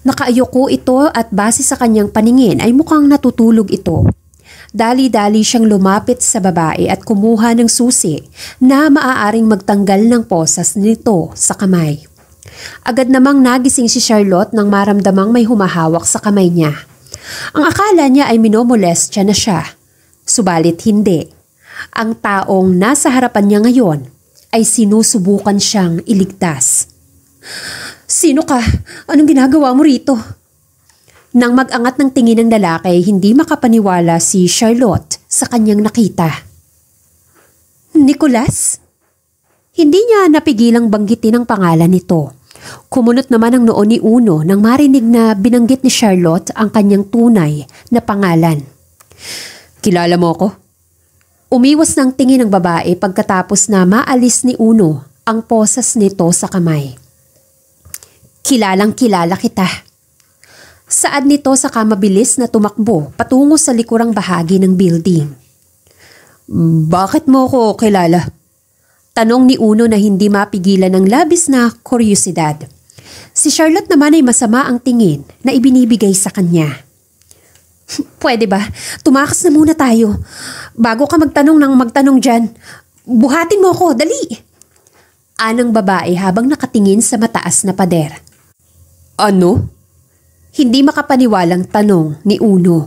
Nakaayoko ito at base sa kanyang paningin ay mukhang natutulog ito. Dali-dali siyang lumapit sa babae at kumuha ng susi na maaaring magtanggal ng posas nito sa kamay. Agad namang nagising si Charlotte nang maramdamang may humahawak sa kamay niya. Ang akala niya ay minomolestya na siya. Subalit hindi. Ang taong nasa harapan niya ngayon ay sinusubukan siyang iligtas. Sino ka? Anong ginagawa mo rito? Nang mag-angat ng tingin ng lalaki, hindi makapaniwala si Charlotte sa kanyang nakita. Nicholas? Hindi niya napigilang banggitin ang pangalan nito. Kumunot naman ang noo ni Uno nang marinig na binanggit ni Charlotte ang kanyang tunay na pangalan. Kilala mo ako? Umiwas ng tingin ng babae pagkatapos na maalis ni Uno ang posas nito sa kamay. Kilalang kilala kita. Saad nito saka mabilis na tumakbo patungo sa likurang bahagi ng building. Bakit mo ako kilala? Tanong ni Uno na hindi mapigilan ng labis na kuryosidad. Si Charlotte naman ay masama ang tingin na ibinibigay sa kanya. Pwede ba? Tumakas na muna tayo. Bago ka magtanong dyan, buhatin mo ako, dali! Anang babae habang nakatingin sa mataas na pader. Ano? Hindi makapaniwalang tanong ni Uno.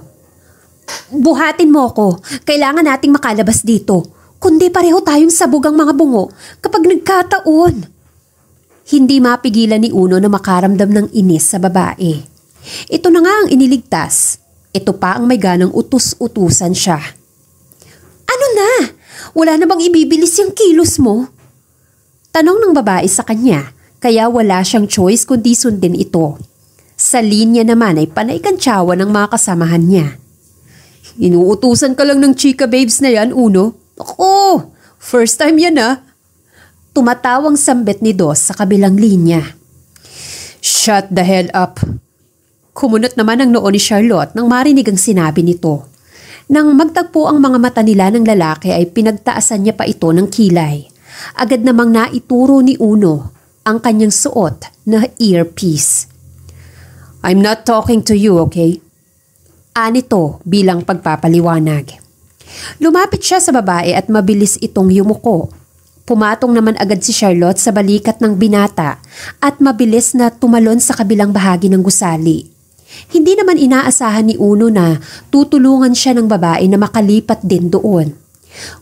Buhatin mo ako. Kailangan nating makalabas dito. Kundi pareho tayong sabog ang mga bungo kapag nagkataon. Hindi mapigilan ni Uno na makaramdam ng inis sa babae. Ito na nga ang iniligtas. Ito pa ang may ganang utus-utusan siya. Ano na? Wala na bang ibibilis yung kilos mo? Tanong ng babae sa kanya, kaya wala siyang choice kundi sundin ito. Sa linya naman ay panay kantsawa ng mga kasamahan niya. Inuutusan ka lang ng chika babes na yan, Uno. Ako, first time yan ah. Tumatawang sambit ni Dos sa kabilang linya. Shut the hell up. Kumunot naman ang noo ni Charlotte nang marinig ang sinabi nito. Nang magtagpo ang mga mata nila ng lalaki ay pinagtaasan niya pa ito ng kilay. Agad namang naituro ni Uno ang kanyang suot na earpiece. I'm not talking to you, okay? Anito bilang pagpapaliwanag. Lumapit siya sa babae at mabilis itong yumuko. Pumatong naman agad si Charlotte sa balikat ng binata at mabilis na tumalon sa kabilang bahagi ng gusali. Hindi naman inaasahan ni Uno na tutulungan siya ng babae na makalipat din doon.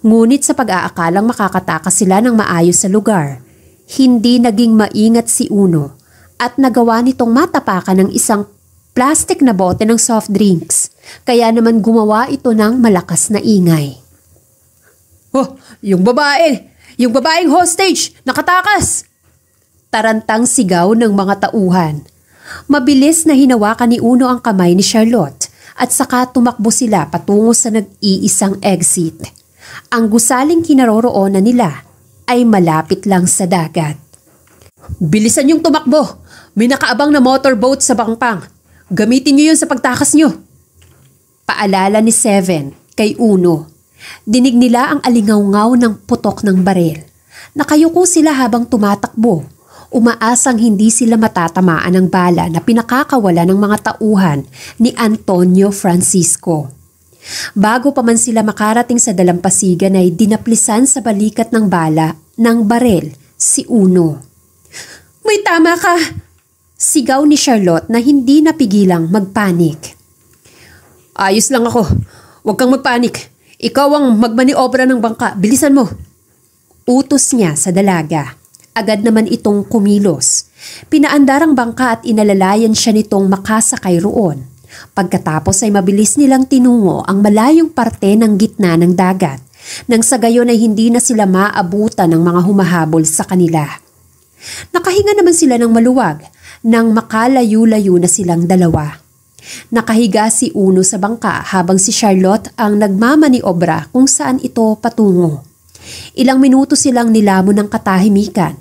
Ngunit sa pag-aakalang makakatakas sila ng maayos sa lugar, hindi naging maingat si Uno at nagawa nitong matapakan ng isang plastic na bote ng soft drinks, kaya naman gumawa ito ng malakas na ingay. Oh, yung babae! Yung babaeng hostage! Nakatakas! Tarantang sigaw ng mga tauhan. Mabilis na hinawakan ni Uno ang kamay ni Charlotte at saka tumakbo sila patungo sa nag-iisang exit. Ang gusaling kinaroroonan nila ay malapit lang sa dagat. Bilisan yung tumakbo! May nakaabang na motorboat sa bangpang. Gamitin niyo yun sa pagtakas niyo. Paalala ni Seven kay Uno. Dinig nila ang alingaw-ngaw ng putok ng baril. Nakayuko sila habang tumatakbo. Umaasang hindi sila matatamaan ng bala na pinakakawala ng mga tauhan ni Antonio Francisco. Bago pa man sila makarating sa dalampasigan ay dinaplisan sa balikat ng bala ng baril si Uno. May tama ka! Sigaw ni Charlotte na hindi napigilang magpanik. Ayos lang ako. Huwag kang magpanik. Ikaw ang magmaniobra ng bangka. Bilisan mo. Utos niya sa dalaga. Agad naman itong kumilos. Pinaandar ang bangka at inalalayan siya nitong makasakay roon. Pagkatapos ay mabilis nilang tinungo ang malayong parte ng gitna ng dagat. Nang sa gayon ay hindi na sila maabutan ng mga humahabol sa kanila. Nakahinga naman sila ng maluwag nang makalayo-layo na silang dalawa. Nakahiga si Uno sa bangka habang si Charlotte ang nagmamaniobra kung saan ito patungo. Ilang minuto silang nilamon ng katahimikan.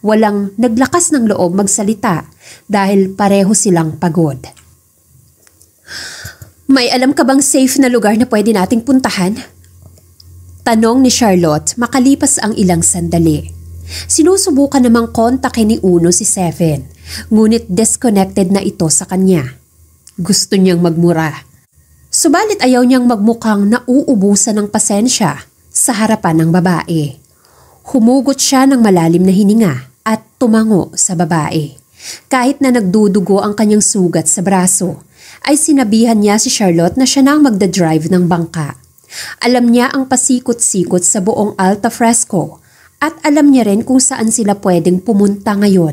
Walang naglakas ng loob magsalita dahil pareho silang pagod. May alam ka bang safe na lugar na pwede nating puntahan? Tanong ni Charlotte makalipas ang ilang sandali. Sinusubukan namang kontakin ni Uno si Seven, ngunit disconnected na ito sa kanya. Gusto niyang magmura. Subalit ayaw niyang magmukhang nauubusan ng pasensya sa harapan ng babae. Humugot siya ng malalim na hininga at tumango sa babae. Kahit na nagdudugo ang kanyang sugat sa braso, ay sinabihan niya si Charlotte na siya na ang magdadrive ng bangka. Alam niya ang pasikot-sikot sa buong Alta Fresco at alam niya rin kung saan sila pwedeng pumunta ngayon.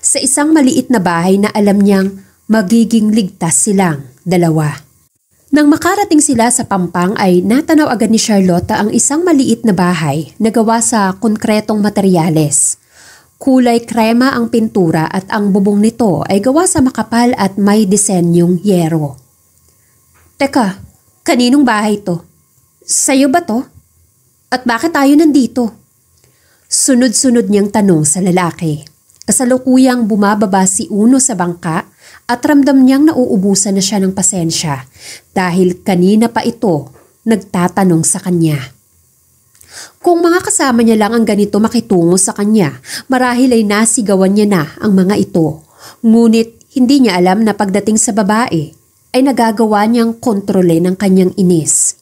Sa isang maliit na bahay na alam niyang magiging ligtas silang dalawa. Nang makarating sila sa Pampang ay natanaw agad ni Charlotte ang isang maliit na bahay na gawa sa konkretong materyales. Kulay krema ang pintura at ang bubong nito ay gawa sa makapal at may disenyong yero. Teka, kaninong bahay to? Sa'yo ba to? At bakit tayo nandito? Sunod-sunod niyang tanong sa lalaki. Kasalukuyang bumababa si Uno sa bangka at ramdam niyang nauubusan na siya ng pasensya dahil kanina pa ito nagtatanong sa kanya. Kung mga kasama niya lang ang ganito makitungo sa kanya, marahil ay nasigawan niya na ang mga ito. Ngunit hindi niya alam na pagdating sa babae ay nagagawa niyang kontrole ng kanyang inis.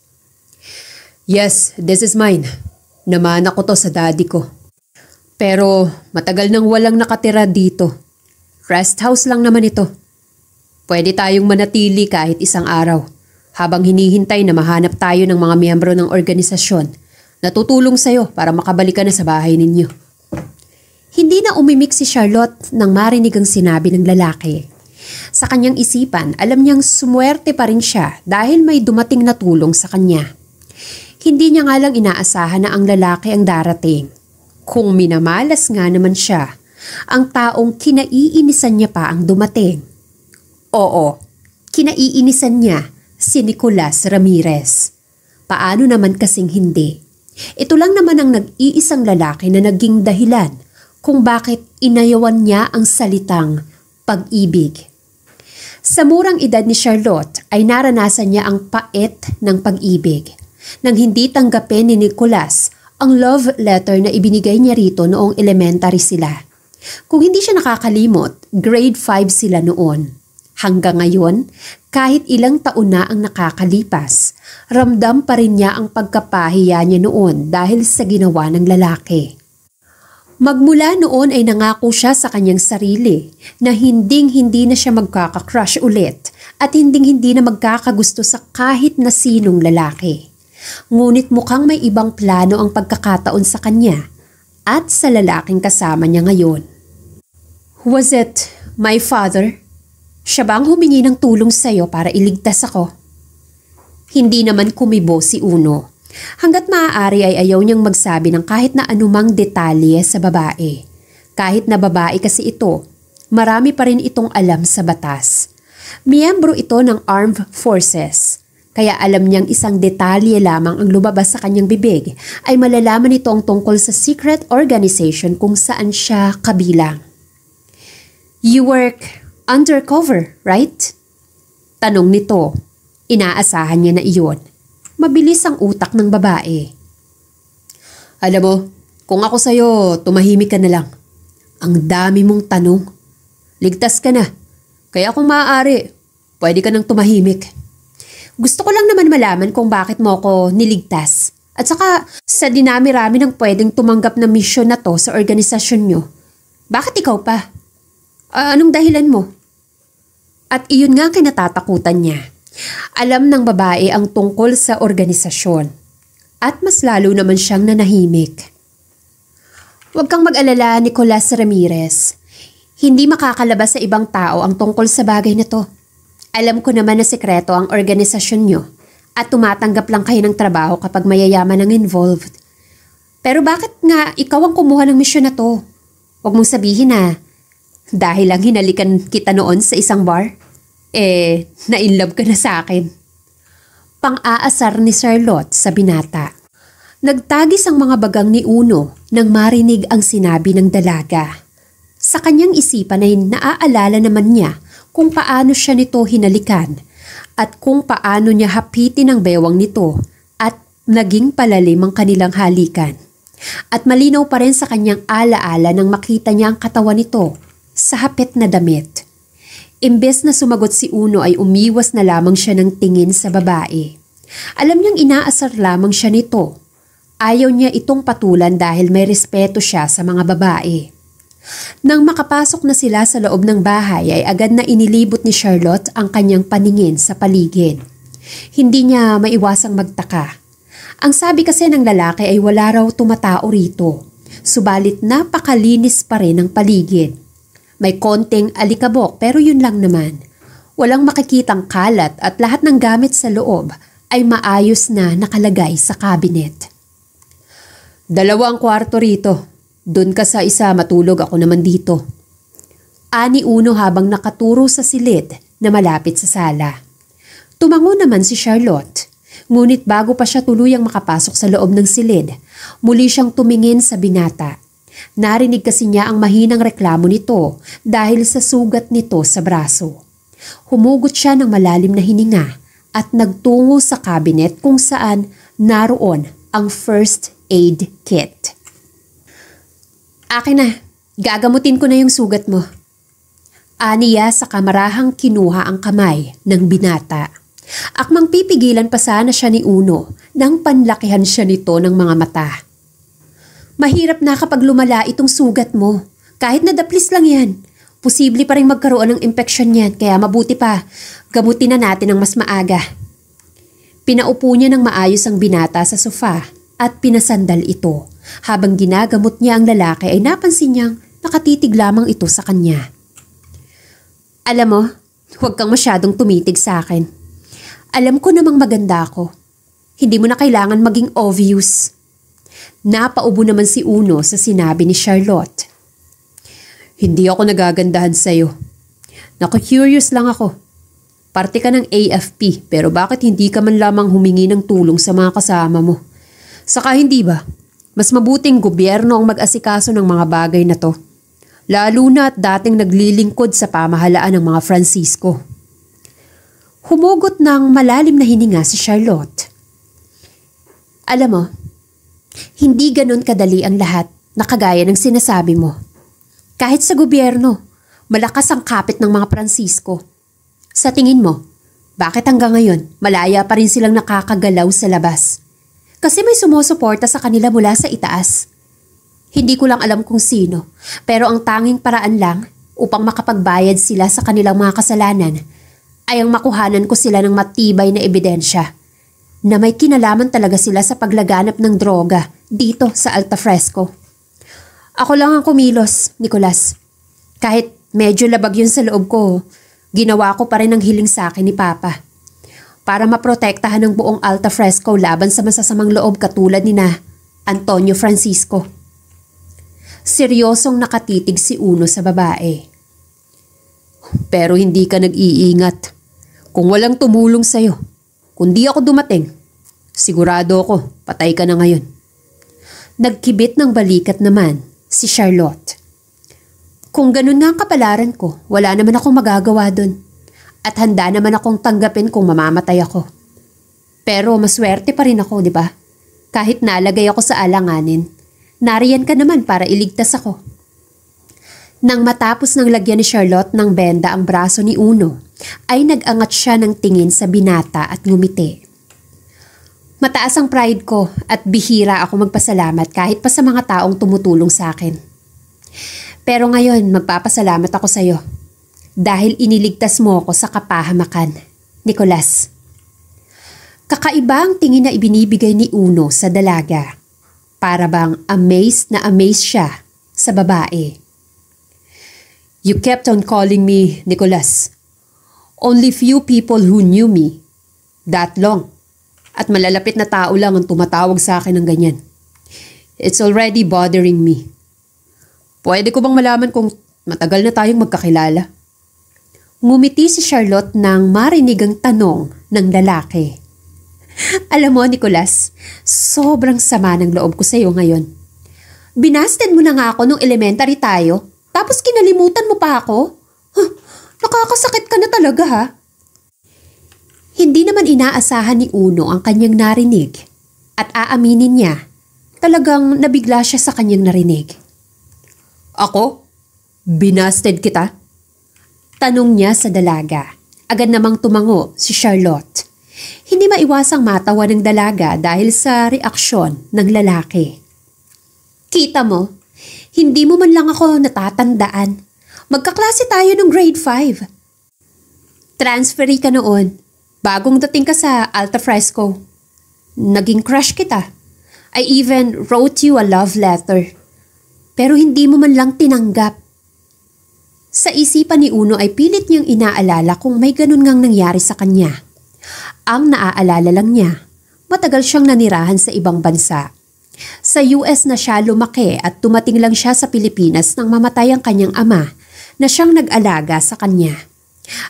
Yes, this is mine. Namana ko to sa daddy ko. Pero matagal nang walang nakatira dito. Rest house lang naman ito. Pwede tayong manatili kahit isang araw habang hinihintay na mahanap tayo ng mga miyembro ng organisasyon na tutulong sa'yo para makabalik ka na sa bahay ninyo. Hindi na umimik si Charlotte nang marinig ang sinabi ng lalaki. Sa kanyang isipan, alam niyang sumuwerte pa rin siya dahil may dumating na tulong sa kanya. Hindi niya nga lang inaasahan na ang lalaki ang darating. Kung minamalas nga naman siya, ang taong kinaiinisan niya pa ang dumating. Oo, kinaiinisan niya si Nicolas Ramirez. Paano naman kasing hindi? Ito lang naman ang nag-iisang lalaki na naging dahilan kung bakit inayawan niya ang salitang pag-ibig. Sa murang edad ni Charlotte ay naranasan niya ang pait ng pag-ibig. Nang hindi tanggapin ni Nicolas ang love letter na ibinigay niya rito noong elementary sila. Kung hindi siya nakakalimot, grade 5 sila noon. Hanggang ngayon, kahit ilang taon na ang nakakalipas, ramdam pa rin niya ang pagkapahiya niya noon dahil sa ginawa ng lalaki. Magmula noon ay nangako siya sa kanyang sarili na hinding-hindi na siya magkaka-crush ulit at hinding-hindi na magkakagusto sa kahit na sinong lalaki. Ngunit mukhang may ibang plano ang pagkakataon sa kanya at sa lalaking kasama niya ngayon. Was it my father? Siya ba ang humingi ng tulong sa'yo para iligtas ako? Hindi naman kumibo si Uno. Hanggat maaari ay ayaw niyang magsabi ng kahit na anumang detalye sa babae. Kahit na babae kasi ito, marami pa rin itong alam sa batas. Miyembro ito ng Armed Forces. Kaya alam niyang isang detalye lamang ang lumabas sa kanyang bibig ay malalaman nito ang tungkol sa secret organization kung saan siya kabilang. You work undercover, right? Tanong nito. Inaasahan niya na iyon. Mabilis ang utak ng babae. Alam mo, kung ako sa'yo, tumahimik ka na lang. Ang dami mong tanong. Ligtas ka na. Kaya kung maaari, pwede ka nang tumahimik. Gusto ko lang naman malaman kung bakit mo ako niligtas. At saka sa dinami-rami ng pwedeng tumanggap na mission na to sa organisasyon nyo, bakit ikaw pa? Anong dahilan mo? At iyon nga kinatatakutan niya. Alam ng babae ang tungkol sa organisasyon. At mas lalo naman siyang nanahimik. Huwag kang mag-alala, Nicolas Ramirez. Hindi makakalabas sa ibang tao ang tungkol sa bagay na to. Alam ko naman na sekreto ang organisasyon nyo at tumatanggap lang kayo ng trabaho kapag mayayaman ang involved. Pero bakit nga ikaw ang kumuha ng misyon na to? Huwag mong sabihin na dahil lang hinalikan kita noon sa isang bar, na-inlove ka na sa akin. Pang-aasar ni Charlotte sa binata. Nagtagis ang mga bagang ni Uno nang marinig ang sinabi ng dalaga. Sa kanyang isipan ay naaalala naman niya kung paano siya nito hinalikan at kung paano niya hapitin ang bewang nito at naging palalim ang kanilang halikan. At malinaw pa rin sa kanyang alaala nang makita niya ang katawan nito sa hapit na damit. Imbes na sumagot si Uno ay umiwas na lamang siya ng tingin sa babae. Alam niyang inaasar lamang siya nito. Ayaw niya itong patulan dahil may respeto siya sa mga babae. Nang makapasok na sila sa loob ng bahay ay agad na inilibot ni Charlotte ang kanyang paningin sa paligid. Hindi niya maiwasang magtaka. Ang sabi kasi ng lalaki ay wala raw tumatao rito. Subalit napakalinis pa rin ang paligid. May konting alikabok pero yun lang naman. Walang makikitang kalat at lahat ng gamit sa loob ay maayos na nakalagay sa cabinet. 2 ang kwarto rito. Doon ka sa isa, matulog, ako naman dito. Ani Uno habang nakaturo sa silid na malapit sa sala. Tumango naman si Charlotte. Ngunit bago pa siya tuluyang makapasok sa loob ng silid, muli siyang tumingin sa binata. Narinig kasi niya ang mahinang reklamo nito dahil sa sugat nito sa braso. Humugot siya ng malalim na hininga at nagtungo sa cabinet kung saan naroon ang first aid kit. Akin na, gagamutin ko na yung sugat mo. Aniya sa kamarahang kinuha ang kamay ng binata. Akmang pipigilan pa sana siya ni Uno nang panlakihan siya nito ng mga mata. Mahirap na kapag lumala itong sugat mo. Kahit nadaplis lang yan. Posible pa rin magkaroon ng impeksyon yan, kaya mabuti pa, gamutin na natin ng mas maaga. Pinaupo niya ng maayos ang binata sa sofa at pinasandal ito. Habang ginagamot niya ang lalaki ay napansin niyang nakatitig lamang ito sa kanya. Alam mo, huwag kang masyadong tumitig sa akin. Alam ko namang maganda ako. Hindi mo na kailangan maging obvious. Napaubo naman si Uno sa sinabi ni Charlotte. Hindi ako nagagandahan sa'yo. Naku-curious lang ako. Parte ka ng AFP pero bakit hindi ka man lamang humingi ng tulong sa mga kasama mo? Saka hindi ba, mas mabuting gobyerno ang mag-asikaso ng mga bagay na to. Lalo na at dating naglilingkod sa pamahalaan ng mga Francisco. Humugot ng malalim na hininga si Charlotte. Alam mo, hindi ganon kadali ang lahat na kagaya ng sinasabi mo. Kahit sa gobyerno, malakas ang kapit ng mga Francisco. Sa tingin mo, bakit hanggang ngayon malaya pa rin silang nakakagalaw sa labas? Kasi may sumusuporta sa kanila mula sa itaas. Hindi ko lang alam kung sino, pero ang tanging paraan lang upang makapagbayad sila sa kanilang mga kasalanan ay ang makuhanan ko sila ng matibay na ebidensya na may kinalaman talaga sila sa paglaganap ng droga dito sa Alta Fresco. Ako lang ang kumilos, Nicolas. Kahit medyo labag yun sa loob ko, ginawa ko pa rin ang hiling sa akin ni Papa. Para maprotektahan ng buong Alta Fresco laban sa masasamang loob katulad ni na Antonio Francisco. Seryosong nakatitig si Uno sa babae. Pero hindi ka nag-iingat. Kung walang tumulong sa'yo, kundi ako dumating, sigurado ako patay ka na ngayon. Nagkibit ng balikat naman si Charlotte. Kung ganun nga ang kapalaran ko, wala naman akong magagawa dun. At handa naman akong tanggapin kung mamamatay ako. Pero maswerte pa rin ako, di ba? Kahit nalagay ako sa alanganin, nariyan ka naman para iligtas ako. Nang matapos ng lagyan ni Charlotte ng benda ang braso ni Uno, ay nag-angat siya ng tingin sa binata at ngumiti. Mataas ang pride ko at bihira ako magpasalamat kahit pa sa mga taong tumutulong sa akin. Pero ngayon magpapasalamat ako sa iyo dahil iniligtas mo ako sa kapahamakan, Nicolas. Kakaiba ang tingin na ibinibigay ni Uno sa dalaga. Para bang amazed na amazed siya sa babae. You kept on calling me Nicolas. Only few people who knew me that long. At malalapit na tao lang ang tumatawag sa akin ng ganyan. It's already bothering me. Pwede ko bang malaman kung matagal na tayong magkakilala? Ngumiti si Charlotte nang marinig ang tanong ng lalaki. Alam mo, Nicolas, sobrang sama ng loob ko sa iyo ngayon. Binasted mo na nga ako nung elementary tayo, tapos kinalimutan mo pa ako? Huh, nakakasakit ka na talaga ha? Hindi naman inaasahan ni Uno ang kanyang narinig at aaminin niya, talagang nabigla siya sa kanyang narinig. Ako? Binasted kita? Tanong niya sa dalaga. Agad namang tumango si Charlotte. Hindi maiwasang matawa ng dalaga dahil sa reaksyon ng lalaki. Kita mo, hindi mo man lang ako natatandaan. Magkaklase tayo nung grade 5. Transferee ka noon. Bagong dating ka sa Alta Fresco. Naging crush kita. I even wrote you a love letter. Pero hindi mo man lang tinanggap. Sa isipan ni Uno ay pilit niyang inaalala kung may ganun ngang nangyari sa kanya. Ang naaalala lang niya, matagal siyang nanirahan sa ibang bansa. Sa US na siya lumaki at tumating lang siya sa Pilipinas nang mamatay ang kanyang ama na siyang nag-alaga sa kanya.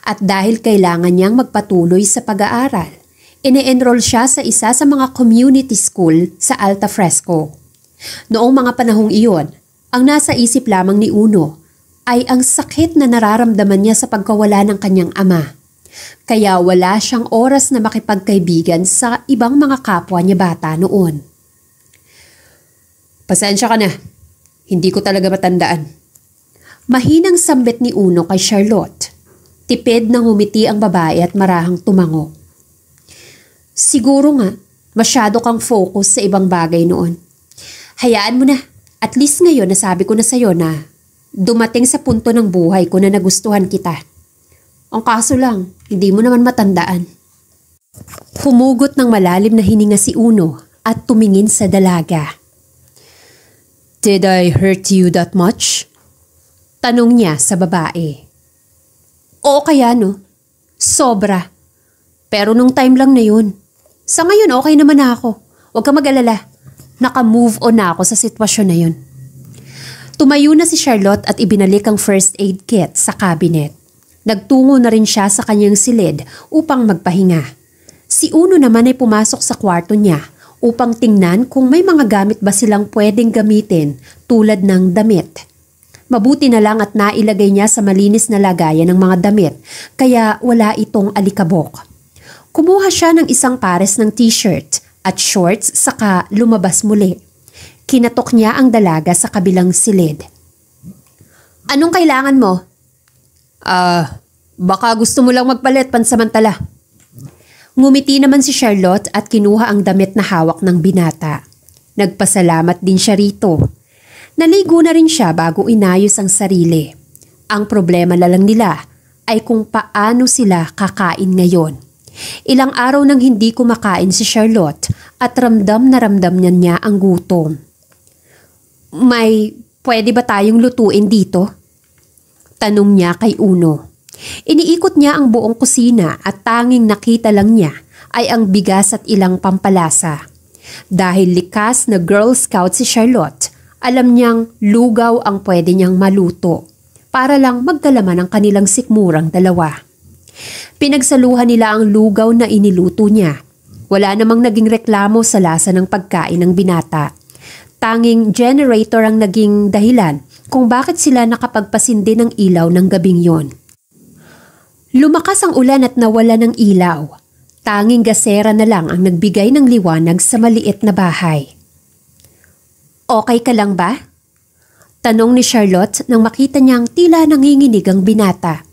At dahil kailangan niyang magpatuloy sa pag-aaral, ine-enroll siya sa isa sa mga community school sa Alta Fresco. Noong mga panahong iyon, ang nasa isip lamang ni Uno ay ang sakit na nararamdaman niya sa pagkawala ng kanyang ama. Kaya wala siyang oras na makipagkaibigan sa ibang mga kapwa niya bata noon. Pasensya ka na, hindi ko talaga matandaan. Mahinang sambit ni Uno kay Charlotte. Tipid na ngumiti ang babae at marahang tumango. Siguro nga, masyado kang focus sa ibang bagay noon. Hayaan mo na, at least ngayon nasabi ko na sa'yo na dumating sa punto ng buhay ko na nagustuhan kita. Ang kaso lang, hindi mo naman matandaan. Humugot ng malalim na hininga si Uno at tumingin sa dalaga. Did I hurt you that much? Tanong niya sa babae. Oo kaya no, sobra. Pero nung time lang na yun. Sa ngayon okay naman na ako. Huwag ka mag-alala. Naka-move on na ako sa sitwasyon na yun. Tumayo na si Charlotte at ibinalik ang first aid kit sa cabinet. Nagtungo na rin siya sa kanyang silid upang magpahinga. Si Uno naman ay pumasok sa kwarto niya upang tingnan kung may mga gamit ba silang pwedeng gamitin tulad ng damit. Mabuti na lang at nailagay niya sa malinis na lagayan ng mga damit kaya wala itong alikabok. Kumuha siya ng isang pares ng t-shirt at shorts saka lumabas muli. Kinatok niya ang dalaga sa kabilang silid. Anong kailangan mo? Baka gusto mo lang magpalit pansamantala. Ngumiti naman si Charlotte at kinuha ang damit na hawak ng binata. Nagpasalamat din siya rito. Naligo na rin siya bago inayos ang sarili. Ang problema na lang nila ay kung paano sila kakain ngayon. Ilang araw nang hindi kumakain si Charlotte at ramdam niya ang gutom. May pwede ba tayong lutuin dito? Tanong niya kay Uno. Iniikot niya ang buong kusina at tanging nakita lang niya ay ang bigas at ilang pampalasa. Dahil likas na Girl Scout si Charlotte, alam niyang lugaw ang pwede niyang maluto para lang magkalaman ang kanilang sikmurang dalawa. Pinagsaluhan nila ang lugaw na iniluto niya. Wala namang naging reklamo sa lasa ng pagkain ng binata. Tanging generator ang naging dahilan kung bakit sila nakapagpasindi ng ilaw ng gabing yon. Lumakas ang ulan at nawala ng ilaw. Tanging gasera na lang ang nagbigay ng liwanag sa maliit na bahay. Okay ka lang ba? Tanong ni Charlotte nang makita niyang tila nanginginig ang binata.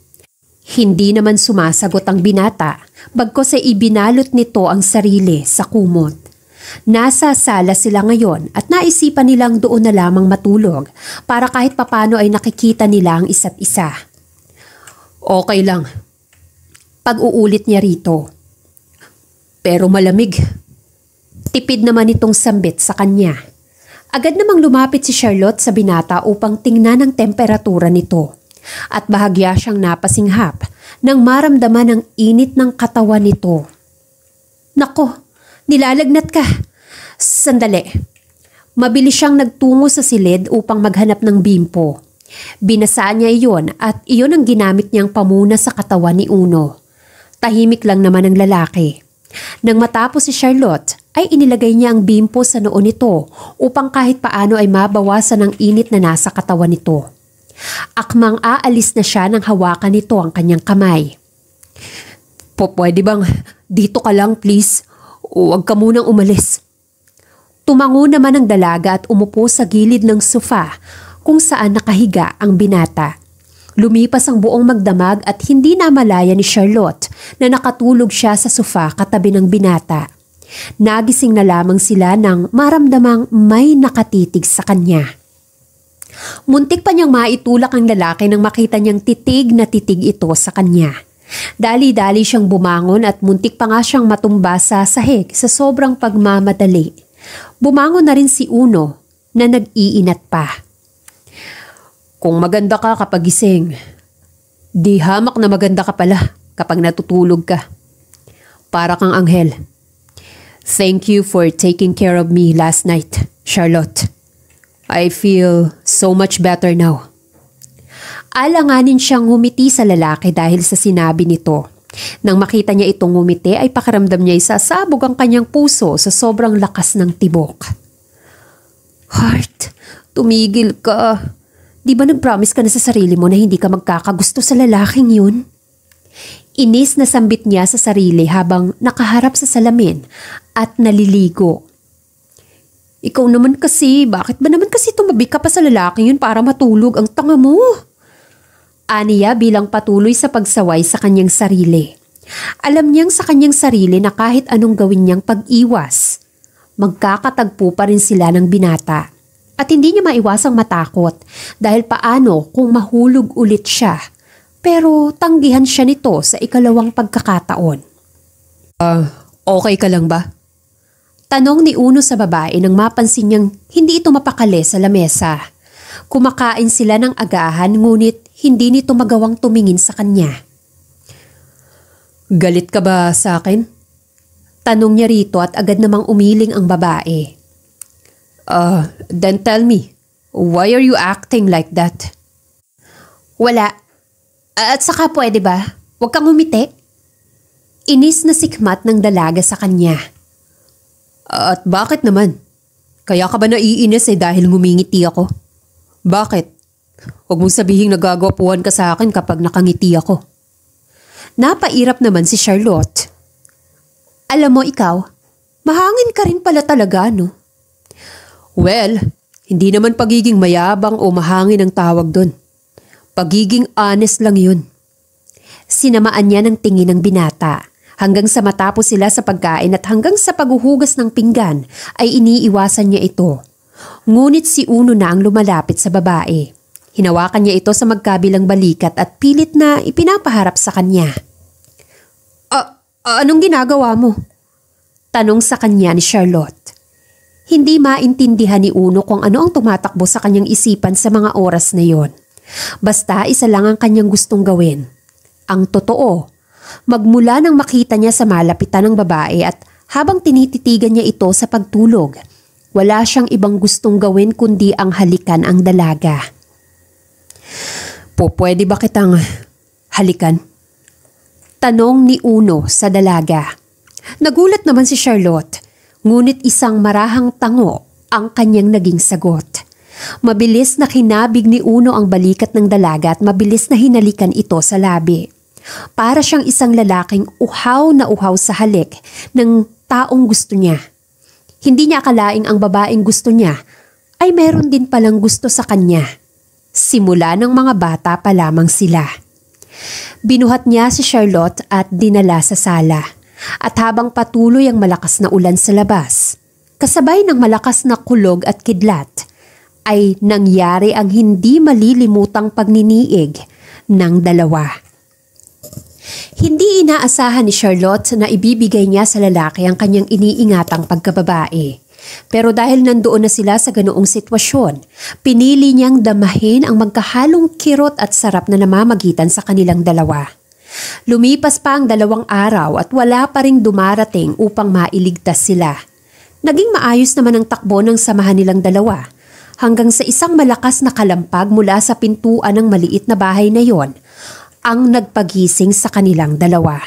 Hindi naman sumasagot ang binata, bagkus ay ibinalot nito ang sarili sa kumot. Nasa sala sila ngayon at naisipan nilang doon na lamang matulog para kahit papano ay nakikita nila ang isa't isa. Okay lang. Pag-uulit niya rito. Pero malamig. Tipid naman itong sambit sa kanya. Agad namang lumapit si Charlotte sa binata upang tingnan ang temperatura nito. At bahagya siyang napasinghap nang maramdaman ang init ng katawan nito. Nako! Nilalagnat ka. Sandali. Mabilis siyang nagtungo sa silid upang maghanap ng bimpo. Binasa niya iyon at iyon ang ginamit niyang pamuna sa katawan ni Uno. Tahimik lang naman ang lalaki. Nang matapos si Charlotte, ay inilagay niya ang bimpo sa noo nito upang kahit paano ay mabawasan ang init na nasa katawan nito. Akmang aalis na siya nang hawakan nito ang kanyang kamay. Pwede bang dito ka lang please? Huwag ka munang umalis. Tumango naman ang dalaga at umupo sa gilid ng sofa kung saan nakahiga ang binata. Lumipas ang buong magdamag at hindi namalaya ni Charlotte na nakatulog siya sa sofa katabi ng binata. Nagising na lamang sila nang maramdamang may nakatitig sa kanya. Muntik pa niyang maitulak ang lalaki nang makita niyang titig na titig ito sa kanya. Dali-dali siyang bumangon at muntik pa nga siyang matumba sa sahig sa sobrang pagmamadali. Bumangon na rin si Uno na nag-iinat pa. Kung maganda ka kapag gising, Di hamak na maganda ka pala kapag natutulog ka. Para kang anghel. Thank you for taking care of me last night, Charlotte. I feel so much better now. Alanganin siyang ngumiti sa lalaki dahil sa sinabi nito. Nang makita niya itong ngumiti ay pakiramdam niya isasabog ang kanyang puso sa sobrang lakas ng tibok. Heart, tumigil ka. Di ba nag-promise ka na sa sarili mo na hindi ka magkakagusto sa lalaking yun? Inis na sambit niya sa sarili habang nakaharap sa salamin at naliligo. Ikaw naman kasi, bakit ba naman kasi tumabi ka pa sa lalaking yun para matulog? Ang tanga mo! Aniya bilang patuloy sa pagsaway sa kanyang sarili. Alam niyang sa kanyang sarili na kahit anong gawin niyang pag-iwas, magkakatagpo pa rin sila ng binata. At hindi niya maiwasang matakot dahil paano kung mahulog ulit siya. Pero tanggihan siya nito sa ikalawang pagkakataon. Okay ka lang ba? Tanong ni Uno sa babae nang mapansin niyang hindi ito mapakali sa lamesa. Kumakain sila ng agahan ngunit hindi nito magawang tumingin sa kanya. Galit ka ba sa akin? Tanong niya rito at agad namang umiling ang babae. Then tell me, why are you acting like that? Wala. At saka pwede ba? Huwag kang umiti. Inis na sikmat ng dalaga sa kanya. At bakit naman? Kaya ka ba naiinis dahil ngumingiti ako? Bakit? Huwag mong sabihing nagagwapuhan ka sa akin kapag nakangiti ako. Napairap naman si Charlotte. Alam mo ikaw, mahangin ka rin pala talaga, no? Well, hindi naman pagiging mayabang o mahangin ang tawag doon. Pagiging honest lang yun. Sinamaan niya ng tingin ng binata. Hanggang sa matapos sila sa pagkain at hanggang sa paghuhugas ng pinggan ay iniiwasan niya ito. Ngunit si Uno na ang lumalapit sa babae. Hinawakan niya ito sa magkabilang balikat at pilit na ipinapaharap sa kanya. Anong ginagawa mo? Tanong sa kanya ni Charlotte. Hindi maintindihan ni Uno kung ano ang tumatakbo sa kanyang isipan sa mga oras na yon. Basta isa lang ang kanyang gustong gawin. Ang totoo, magmula nang makita niya sa malapitan ng babae at habang tinititigan niya ito sa pagtulog, wala siyang ibang gustong gawin kundi ang halikan ang dalaga. Pwede ba kitang halikan? Tanong ni Uno sa dalaga. Nagulat naman si Charlotte, ngunit isang marahang tango ang kanyang naging sagot. Mabilis na kinabig ni Uno ang balikat ng dalaga at mabilis na hinalikan ito sa labi. Para siyang isang lalaking uhaw na uhaw sa halik ng taong gusto niya. Hindi niya akalaing ang babaeng gusto niya ay meron din palang gusto sa kanya. Simula ng mga bata pa lamang sila. Binuhat niya si Charlotte at dinala sa sala. At habang patuloy ang malakas na ulan sa labas, kasabay ng malakas na kulog at kidlat, ay nangyari ang hindi malilimutang pagniniig ng dalawa. Hindi inaasahan ni Charlotte na ibibigay niya sa lalaki ang kanyang iniingatang pagkababae. Pero dahil nandoon na sila sa ganoong sitwasyon, pinili niyang damahin ang magkahalong kirot at sarap na namamagitan sa kanilang dalawa. Lumipas pa ang 2 araw at wala pa ring dumarating upang mailigtas sila. Naging maayos naman ang takbo ng samahan nilang dalawa hanggang sa isang malakas na kalampag mula sa pintuan ng maliit na bahay na yon ang nagpagising sa kanilang dalawa.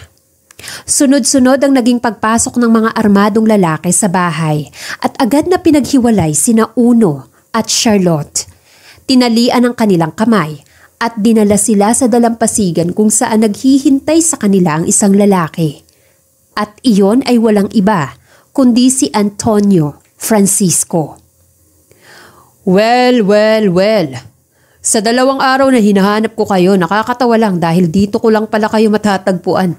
Sunod-sunod ang naging pagpasok ng mga armadong lalaki sa bahay at agad na pinaghiwalay sina Uno at Charlotte. Tinalian ang kanilang kamay at dinala sila sa dalampasigan kung saan naghihintay sa kanila ang isang lalaki. At iyon ay walang iba kundi si Antonio Francisco. Well. Sa 2 araw na hinahanap ko kayo, nakakatawa lang dahil dito ko lang pala kayo matatagpuan.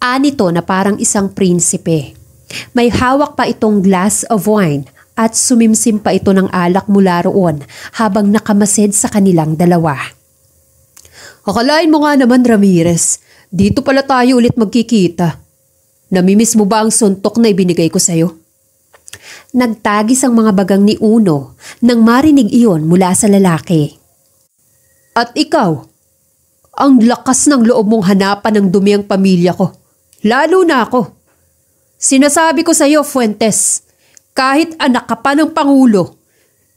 Anito na parang isang prinsipe. May hawak pa itong glass of wine at sumimsim pa ito ng alak mula roon habang nakamasid sa kanilang dalawa. Akalain mo nga naman, Ramirez, dito pala tayo ulit magkikita. Namimiss mo ba ang suntok na ibinigay ko sa'yo? Nagtagis ang mga bagang ni Uno nang marinig iyon mula sa lalaki. At ikaw, Ang lakas ng loob mong hanapan ng dumi ang pamilya ko. Lalo na ako. Sinasabi ko sa iyo, Fuentes, kahit anak ka pa ng Pangulo,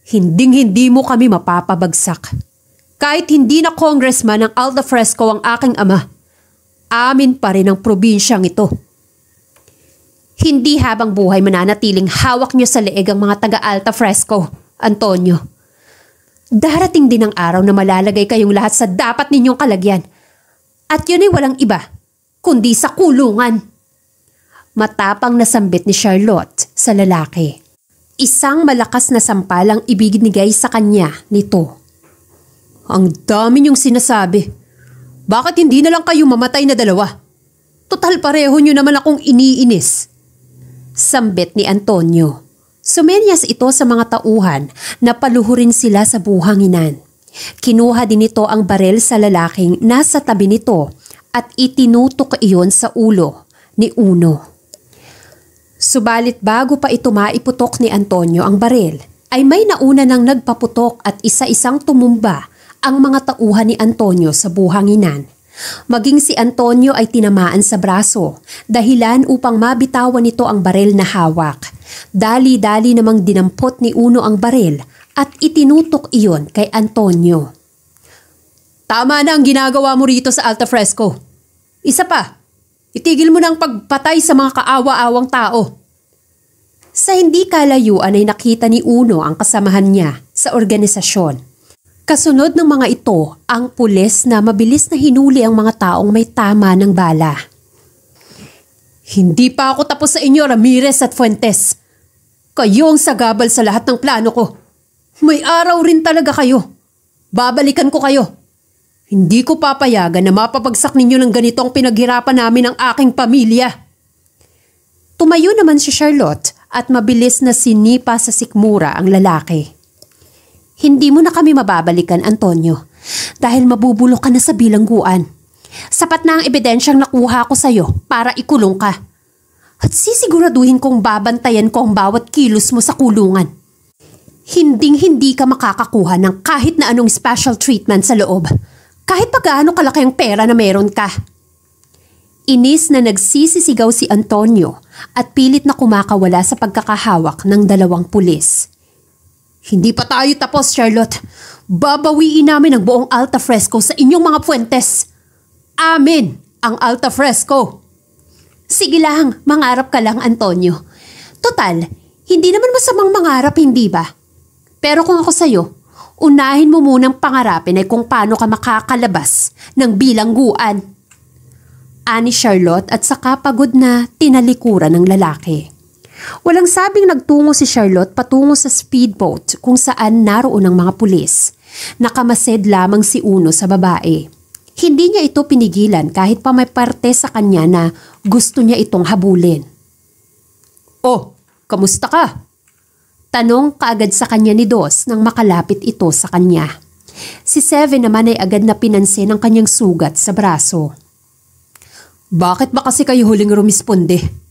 hinding-hindi mo kami mapapabagsak. Kahit hindi na congressman ng Alta Fresco ang aking ama, amin pa rin ang probinsyang ito. Hindi habang buhay mananatiling hawak niyo sa leeg ang mga taga-Alta Fresco, Antonio. Darating din ang araw na malalagay kayong lahat sa dapat ninyong kalagyan. At yun ay walang iba, kundi sa kulungan. Matapang na sambit ni Charlotte sa lalaki. Isang malakas na sampalang ibinigay sa kanya nito. Ang dami niyong sinasabi. Bakit hindi na lang kayo mamatay na dalawa? Total pareho niyo naman akong iniinis. Sambit ni Antonio. Sumenyas ito sa mga tauhan na paluhurin sila sa buhanginan. Kinuha din ito ang barel sa lalaking nasa tabi nito at itinutok iyon sa ulo ni Uno. Subalit bago pa ito maiputok ni Antonio ang barel, ay may nauna nang nagpaputok at isa-isang tumumba ang mga tauhan ni Antonio sa buhanginan. Maging si Antonio ay tinamaan sa braso, dahilan upang mabitawan nito ang barel na hawak. Dali-dali namang dinampot ni Uno ang barel at itinutok iyon kay Antonio. Tama na ang ginagawa mo rito sa Alta Fresco. Isa pa, itigil mo na ang pagpatay sa mga kaawa-awang tao. Sa hindi kalayuan ay nakita ni Uno ang kasamahan niya sa organisasyon. Kasunod ng mga ito ang pulis na mabilis na hinuli ang mga taong may tama ng bala. Hindi pa ako tapos sa inyo, Ramirez at Fuentes. Kayo ang sagabal sa lahat ng plano ko. May araw rin talaga kayo. Babalikan ko kayo. Hindi ko papayagan na mapapagsak ninyo ng ganito ang pinaghirapan namin ng aking pamilya. Tumayo naman si Charlotte at mabilis na sinipa sa sikmura ang lalaki. Hindi mo na kami mababalikan, Antonio, dahil mabubulok ka na sa bilangguan. Sapat na ang ebidensyang nakuha ko sa'yo para ikulong ka. At sisiguraduhin kong babantayan ko ang bawat kilos mo sa kulungan. Hinding-hindi ka makakakuha ng kahit na anong special treatment sa loob, kahit pa gaano kalaki ang pera na meron ka. Inis na nagsisisigaw si Antonio at pilit na kumakawala sa pagkakahawak ng dalawang pulis. Hindi pa tayo tapos, Charlotte. Babawiin namin ang buong Alta Fresco sa inyong mga Fuentes. Amin ang Alta Fresco. Sige lang, mangarap ka lang, Antonio. Total, hindi naman masamang mangarap, hindi ba? Pero kung ako sa'yo, unahin mo munang pangarapin ay kung paano ka makakalabas ng bilangguan. Ani Charlotte at saka pagod na tinalikuran ng lalaki. Walang sabing nagtungo si Charlotte patungo sa speedboat kung saan naroon ang mga pulis. Nakamasid lamang si Uno sa babae. Hindi niya ito pinigilan kahit pa may parte sa kanya na gusto niya itong habulin. Oh, kamusta ka? Tanong kaagad sa kanya ni Dos nang makalapit ito sa kanya. Si Seven naman ay agad na pinansin ang kanyang sugat sa braso. Bakit ba kasi kayo huling rumisponde?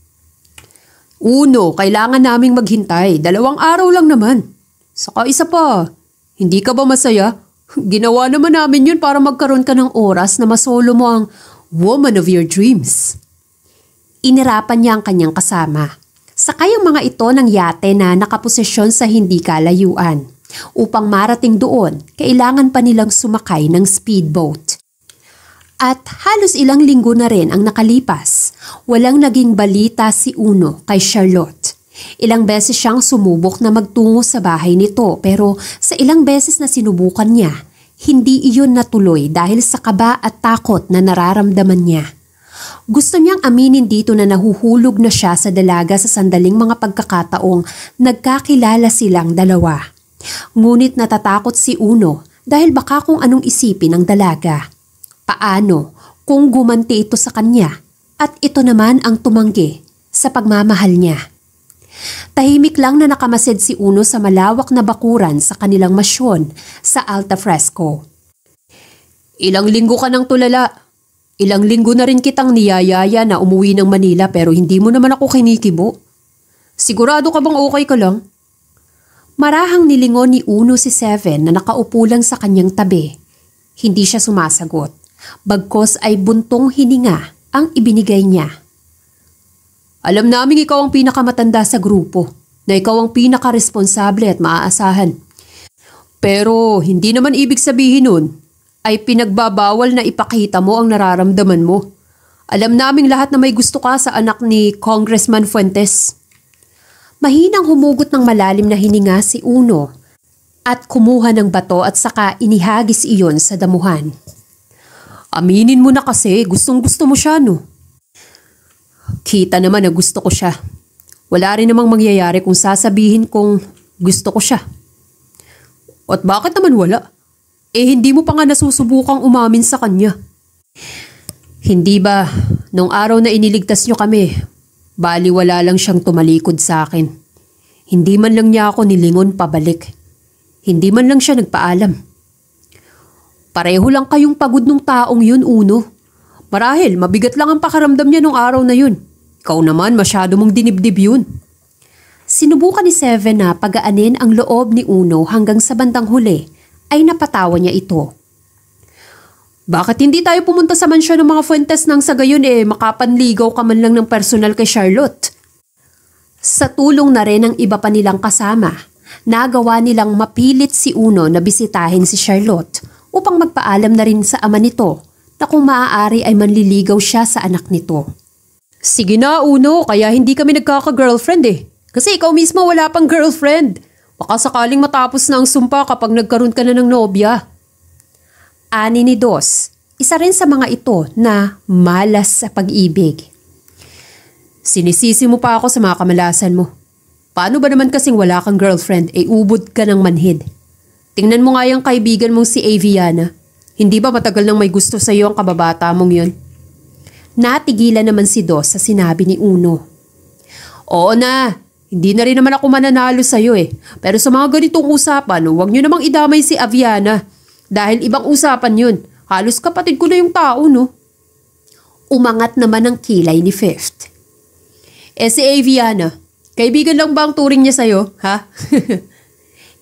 Uno, kailangan naming maghintay. 2 araw lang naman. Saka isa pa, hindi ka ba masaya? Ginawa naman namin yun para magkaroon ka ng oras na masolo mo ang woman of your dreams. Inirapan niya ang kanyang kasama. Sakay ang mga ito ng yate na nakaposisyon sa hindi kalayuan. Upang marating doon, kailangan pa nilang sumakay ng speedboat. At halos ilang linggo na rin ang nakalipas, walang naging balita si Uno kay Charlotte. Ilang beses siyang sumubok na magtungo sa bahay nito pero sa ilang beses na sinubukan niya, hindi iyon natuloy dahil sa kaba at takot na nararamdaman niya. Gusto niyang aminin dito na nahuhulog na siya sa dalaga sa sandaling mga pagkakataong nagkakilala silang dalawa. Ngunit natatakot si Uno dahil baka kung anong isipin ng dalaga. Paano kung gumanti ito sa kanya at ito naman ang tumanggi sa pagmamahal niya? Tahimik lang na nakamasid si Uno sa malawak na bakuran sa kanilang masyon sa Alta Fresco. Ilang linggo ka nang tulala. Ilang linggo na rin kitang niyayaya na umuwi ng Manila pero hindi mo naman ako kinikibo. Sigurado ka bang okay ka lang? Marahang nilingon ni Uno si Seven na nakaupo lang sa kanyang tabi. Hindi siya sumasagot. Bagkos ay buntong hininga ang ibinigay niya. Alam naming ikaw ang pinakamatanda sa grupo, na ikaw ang pinakaresponsable at maaasahan. Pero hindi naman ibig sabihin nun ay pinagbabawal na ipakita mo ang nararamdaman mo. Alam naming lahat na may gusto ka sa anak ni Congressman Fuentes. Mahinang humugot ng malalim na hininga si Uno at kumuha ng bato at saka inihagis iyon sa damuhan. Aminin mo na kasi, gustong gusto mo siya, no? Kita naman na gusto ko siya. Wala rin namang mangyayari kung sasabihin kong gusto ko siya. At bakit naman wala? Hindi mo pa nga nasusubukang umamin sa kanya. Hindi ba, nung araw na iniligtas niyo kami, baliwala lang siyang tumalikod sa akin. Hindi man lang niya ako nilingon pabalik. Hindi man lang siya nagpaalam. Pareho lang kayong pagod nung taong yun, Uno. Marahil, mabigat lang ang pakaramdam niya nung araw na yun. Ikaw naman, masyado mong dinibdib yun. Sinubukan ni Seven na pagaanin ang loob ni Uno hanggang sa bandang huli ay napatawa niya ito. Bakit hindi tayo pumunta sa mansyon ng mga Fuentes nang sa gayon makapanligaw ka man lang ng personal kay Charlotte? Sa tulong na rin ng iba pa nilang kasama, nagawa nilang mapilit si Uno na bisitahin si Charlotte upang magpaalam na rin sa ama nito na kung maaari ay manliligaw siya sa anak nito. Sige na, Uno, kaya hindi kami nagkaka-girlfriend Kasi ikaw mismo wala pang girlfriend. Baka sakaling matapos na ang sumpa kapag nagkaroon ka na ng nobya. Ani ni Dos, isa rin sa mga ito na malas sa pag-ibig. Sinisisi mo pa ako sa mga kamalasan mo. Paano ba naman kasing wala kang girlfriend ubod ka ng manhid? Tingnan mo nga yung kaibigan mong si Aviana. Hindi ba matagal nang may gusto sa iyo ang kababata mong yun? Natigilan naman si Dos sa sinabi ni Uno. Oo na, hindi na rin naman ako mananalo sa iyo Pero sa mga ganitong usapan, huwag niyo namang idamay si Aviana. Dahil ibang usapan yun. Halos kapatid ko na yung tao, no? Umangat naman ang kilay ni Fifth. Si Aviana, kaibigan lang ba ang turing niya sa'yo, ha?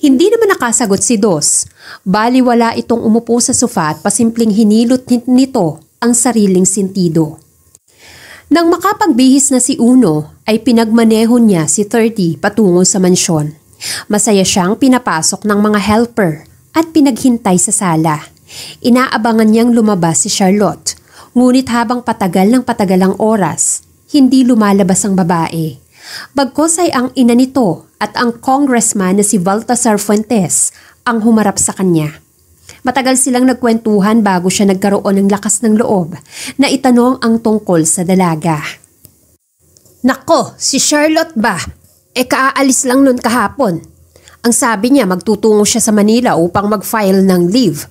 Hindi naman nakasagot si Dos. Baliwala itong umupo sa sofa at pasimpleng hinilot nito ang sariling sentido. Nang makapagbihis na si Uno, ay pinagmaneho niya si 30 patungo sa mansyon. Masaya siyang pinapasok ng mga helper at pinaghintay sa sala. Inaabangan niyang lumabas si Charlotte, ngunit habang patagal ng patagal ang oras, hindi lumalabas ang babae. Bagkos ay ang ina nito at ang congressman na si Baltasar Fuentes ang humarap sa kanya. Matagal silang nagkwentuhan bago siya nagkaroon ng lakas ng loob na itanong ang tungkol sa dalaga. Nako, si Charlotte ba? Kaalis lang nun kahapon. Ang sabi niya magtutungo siya sa Manila upang mag-file ng leave.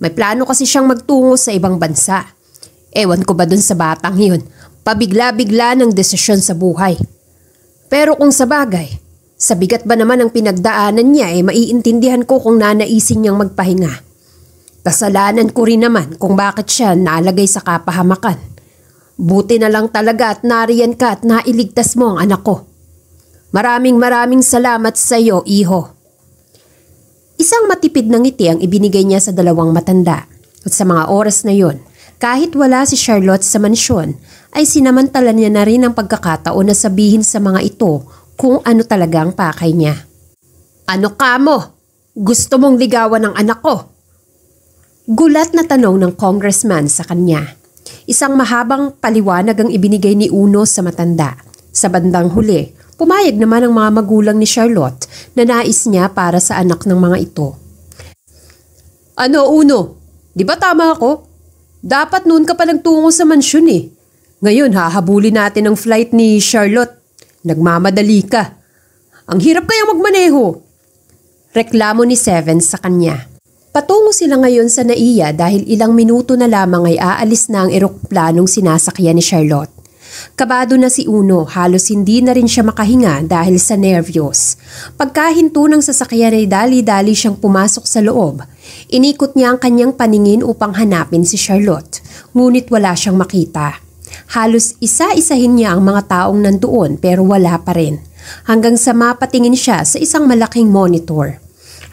May plano kasi siyang magtungo sa ibang bansa. Ewan ko ba dun sa batang yun? Pabigla-bigla ng desisyon sa buhay. Pero kung sa bagay, sa bigat ba naman ang pinagdaanan niya maiintindihan ko kung nanaisin niyang magpahinga. Kasalanan ko rin naman kung bakit siya nalagay sa kapahamakan. Buti na lang talaga at nariyan ka at nailigtas mo ang anak ko. Maraming salamat sa iyo, iho. Isang matipid na ngiti ang ibinigay niya sa dalawang matanda. At sa mga oras na yon, kahit wala si Charlotte sa mansyon, ay sinamantala niya na rin ang pagkakataon na sabihin sa mga ito kung ano talaga ang pakay niya. Ano ka mo? Gusto mong ligawan ng anak ko? Gulat na tanong ng congressman sa kanya. Isang mahabang paliwanag ang ibinigay ni Uno sa matanda. Sa bandang huli, pumayag naman ang mga magulang ni Charlotte na nais niya para sa anak ng mga ito. Ano, Uno? Di ba tama ako? Dapat noon ka pa nagtungo sa mansyon Ngayon hahabulin natin ang flight ni Charlotte. Nagmamadali ka. Ang hirap kaya magmaneho. Reklamo ni Seven sa kanya. Patungo sila ngayon sa NAIA dahil ilang minuto na lamang ay aalis na ang eroplanong sinasakyan ni Charlotte. Kabado na si Uno, halos hindi na rin siya makahinga dahil sa nervyos. Pagkahinto ng sasakyan ay dali-dali siyang pumasok sa loob. Inikot niya ang kanyang paningin upang hanapin si Charlotte, ngunit wala siyang makita. Halos isa-isahin niya ang mga taong nandoon pero wala pa rin. Hanggang sa mapatingin siya sa isang malaking monitor.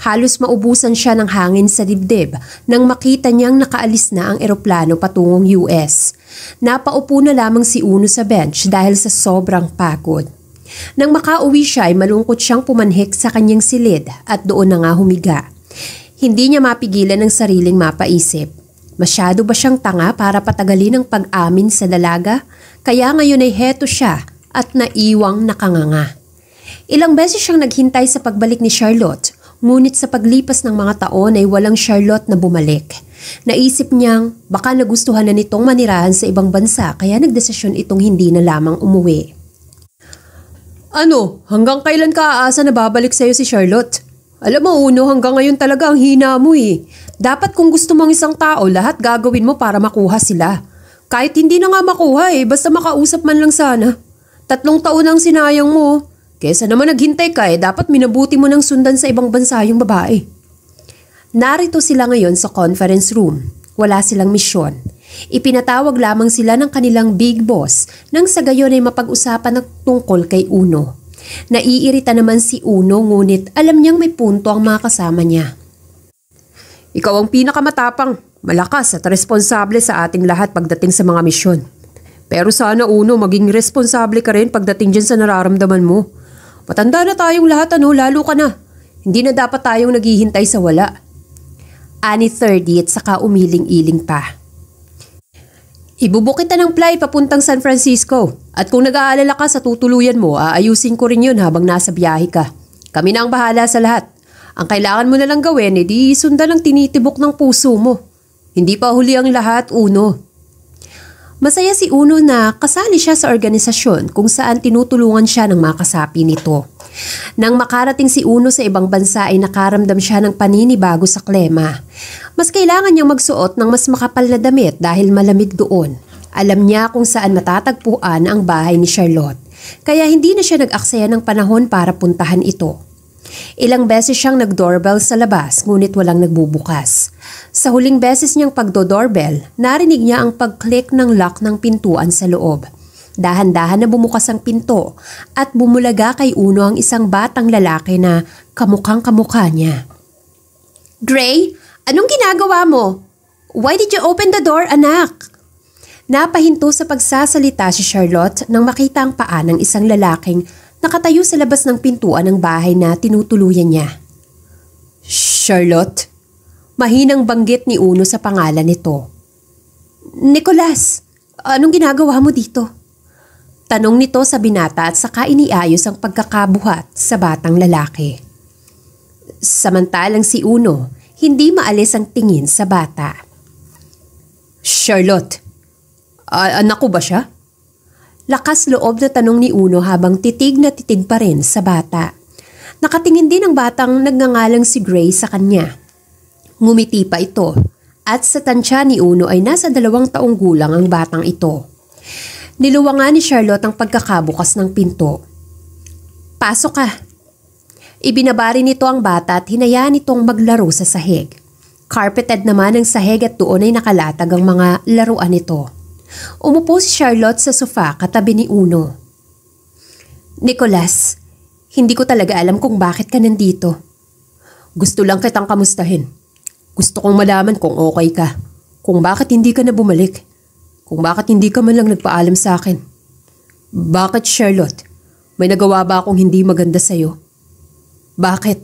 Halos maubusan siya ng hangin sa dibdib nang makita niyang nakaalis na ang eroplano patungong US. Napaupo na lamang si Uno sa bench dahil sa sobrang pagod. Nang makauwi siya ay malungkot siyang pumanhik sa kanyang silid at doon na nga humiga. Hindi niya mapigilan ang sariling mapaisip. Masyado ba siyang tanga para patagalin ang pag-amin sa dalaga? Kaya ngayon ay heto siya at naiwang nakanganga. Ilang beses siyang naghintay sa pagbalik ni Charlotte, ngunit sa paglipas ng mga taon ay walang Charlotte na bumalik. Naisip niyang baka nagustuhan na nitong manirahan sa ibang bansa kaya nagdesisyon itong hindi na lamang umuwi. Ano, hanggang kailan ka aasa na babalik sa'yo si Charlotte? Alam mo Uno, hanggang ngayon talaga ang hina mo eh. Dapat kung gusto mong isang tao, lahat gagawin mo para makuha sila. Kahit hindi na nga makuha eh, basta makausap man lang sana. 3 taon ang sinayang mo. Kesa naman naghintay ka eh, dapat minabuti mo ng sundan sa ibang bansa yung babae. Narito sila ngayon sa conference room. Wala silang misyon. Ipinatawag lamang sila ng kanilang big boss nang sa gayon ay mapag-usapan ng tungkol kay Uno. Naiirita naman si Uno ngunit alam niyang may punto ang mga kasama niya. Ikaw ang pinakamatapang, malakas at responsable sa ating lahat pagdating sa mga misyon. Pero sana Uno maging responsable ka rin pagdating dyan sa nararamdaman mo. Matanda na tayong lahat lalo ka na. Hindi na dapat tayong naghihintay sa wala. Ani 30 at saka umiling-iling pa. Ibubuk kita ng flight papuntang San Francisco at kung nag-aalala ka sa tutuluyan mo, aayusin ko rin yun habang nasa biyahe ka. Kami na ang bahala sa lahat. Ang kailangan mo na lang gawin, edi sundan ang tinitibok ng puso mo. Hindi pa huli ang lahat, Uno. Masaya si Uno na kasali siya sa organisasyon kung saan tinutulungan siya ng mga kasapi nito. Nang makarating si Uno sa ibang bansa ay nakaramdam siya ng paninibago sa klima. Mas kailangan niyang magsuot ng mas makapal na damit dahil malamig doon. Alam niya kung saan matatagpuan ang bahay ni Charlotte, kaya hindi na siya nag-aksaya ng panahon para puntahan ito. Ilang beses siyang nag-doorbell sa labas ngunit walang nagbubukas. Sa huling beses niyang pagdo-doorbell, narinig niya ang pag-click ng lock ng pintuan sa loob. Dahan-dahan na bumukas ang pinto at bumulaga kay Uno ang isang batang lalaki na kamukhang kamukha niya. Gray, anong ginagawa mo? Why did you open the door, anak? Napahinto sa pagsasalita si Charlotte nang makita ang paa ng isang lalaking nakatayo sa labas ng pintuan ng bahay na tinutuluyan niya. Charlotte? Mahinang banggit ni Uno sa pangalan nito. Nicholas, anong ginagawa mo dito? Tanong nito sa binata at saka iniayos ang pagkakabuhat sa batang lalaki. Samantalang si Uno, hindi maalis ang tingin sa bata. Charlotte, anak ko ba siya? Lakas loob na tanong ni Uno habang titig na titig pa rin sa bata. Nakatingin din ang batang nagngangalang si Gray sa kanya. Ngumiti pa ito at sa tansya ni Uno ay nasa 2 taong gulang ang batang ito. Niluwangan ni Charlotte ang pagkakabukas ng pinto. Pasok ka. Ibinabari nito ang bata at hinayaan itong maglaro sa sahig. Carpeted naman ang sahig at doon ay nakalatag ang mga laruan nito. Umupo si Charlotte sa sofa katabi ni Uno. Nicholas, hindi ko talaga alam kung bakit ka nandito. Gusto lang kitang kamustahin. Gusto kong malaman kung okay ka. Kung bakit hindi ka na bumalik. Kung bakit hindi ka man lang nagpaalam sa akin. Bakit, Charlotte? May nagawa ba akong hindi maganda sa'yo? Bakit?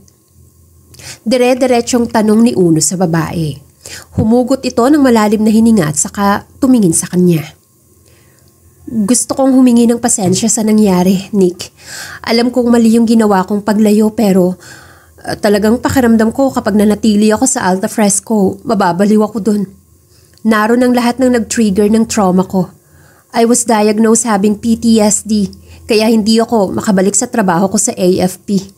Dire-diretsyong tanong ni Uno sa babae. Humugot ito ng malalim na hininga at saka tumingin sa kanya. Gusto kong humingi ng pasensya sa nangyari, Nick. Alam kong mali yung ginawa kong paglayo pero talagang pakiramdam ko kapag nanatili ako sa Alta Fresco, mababaliw ako dun. Naroon ang lahat ng nag-trigger ng trauma ko. I was diagnosed having PTSD kaya hindi ako makabalik sa trabaho ko sa AFP.